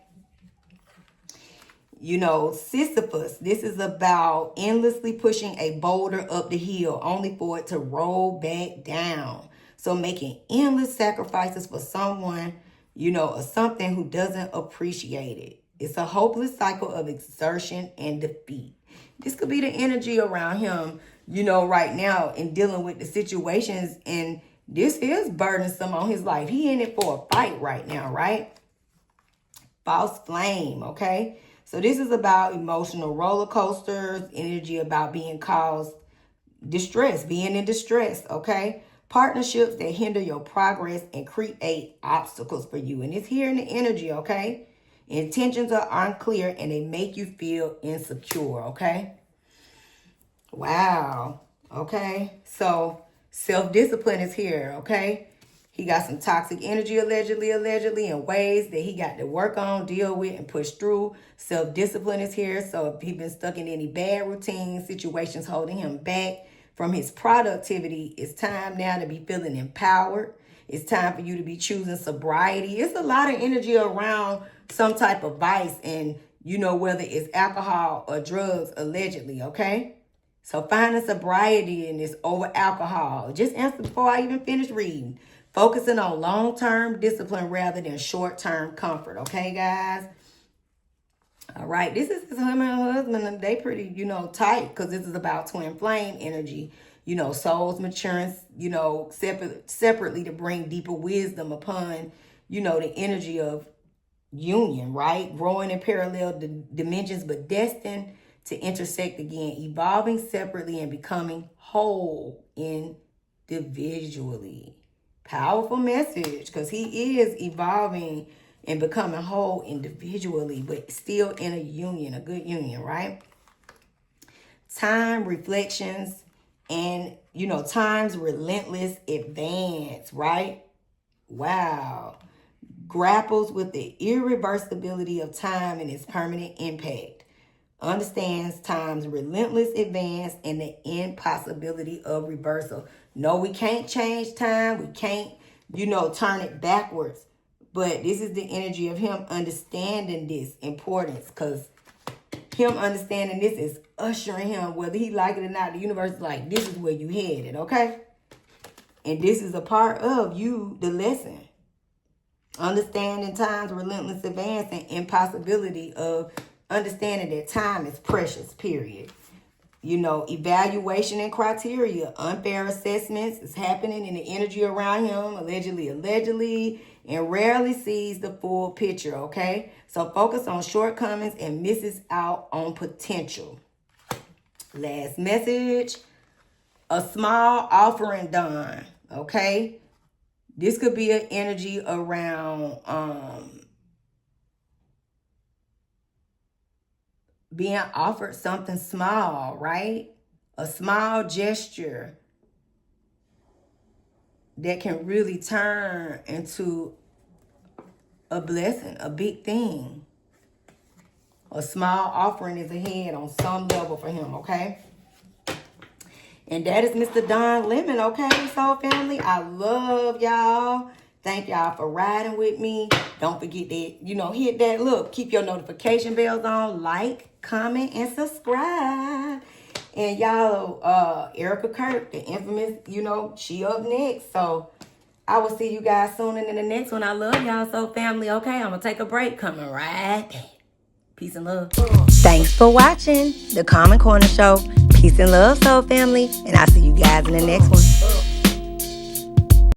Sisyphus, this is about endlessly pushing a boulder up the hill only for it to roll back down. So making endless sacrifices for someone, or something who doesn't appreciate it. It's a hopeless cycle of exertion and defeat. This could be the energy around him, right now in dealing with the situations. And this is burdensome on his life. He in it for a fight right now, right? False flame, okay? So this is about emotional roller coasters, energy about being caused distress, being in distress, okay? Partnerships that hinder your progress and create obstacles for you. And it's here in the energy, okay? Intentions are unclear and they make you feel insecure, okay? Wow, okay? So self-discipline is here, okay? He got some toxic energy, allegedly, in ways that he got to work on, deal with, and push through. Self-discipline is here. So if he's been stuck in any bad routines, situations holding him back from his productivity, it's time now to be feeling empowered. It's time for you to be choosing sobriety. It's a lot of energy around some type of vice and, whether it's alcohol or drugs, allegedly, okay? So finding sobriety in this over alcohol. Just answer before I even finish reading. Focusing on long-term discipline rather than short-term comfort. Okay, guys? All right. This is him and her husband. They pretty, tight because this is about twin flame energy. Souls maturing, separately to bring deeper wisdom upon, the energy of union, right? Growing in parallel dimensions, but destined to intersect again. Evolving separately and becoming whole individually. Powerful message because he is evolving and becoming whole individually, but still in a union, a good union, right? Time, reflections, and, time's relentless advance, right? Wow. Grapples with the irreversibility of time and its permanent impact. Understands time's relentless advance and the impossibility of reversal. No, we can't change time. We can't, turn it backwards. But this is the energy of him understanding this importance because him understanding this is ushering him, whether he like it or not, the universe is like, this is where you headed, okay? And this is a part of you, the lesson. Understanding time's relentless advance and impossibility of understanding that time is precious, period. Evaluation and criteria, unfair assessments is happening in the energy around him, allegedly, and rarely sees the full picture, okay? So focus on shortcomings and misses out on potential. Last message, a small offering done, okay? This could be an energy around being offered something small, right? A small gesture that can really turn into a blessing, a big thing. A small offering is ahead on some level for him, okay? And that is Mr. Don Lemon, okay, Soul Family? I love y'all. Thank y'all for riding with me. Don't forget to, hit that, look, keep your notification bells on, like, comment, and subscribe. And y'all, Erica Kirk, the infamous, she up next. So I will see you guys soon and in the next one. I love y'all, Soul Family, okay? I'm going to take a break. Coming right back. Peace and love. Thanks for watching The Common Corner Show. Peace and love, Soul Family. And I'll see you guys in the next one.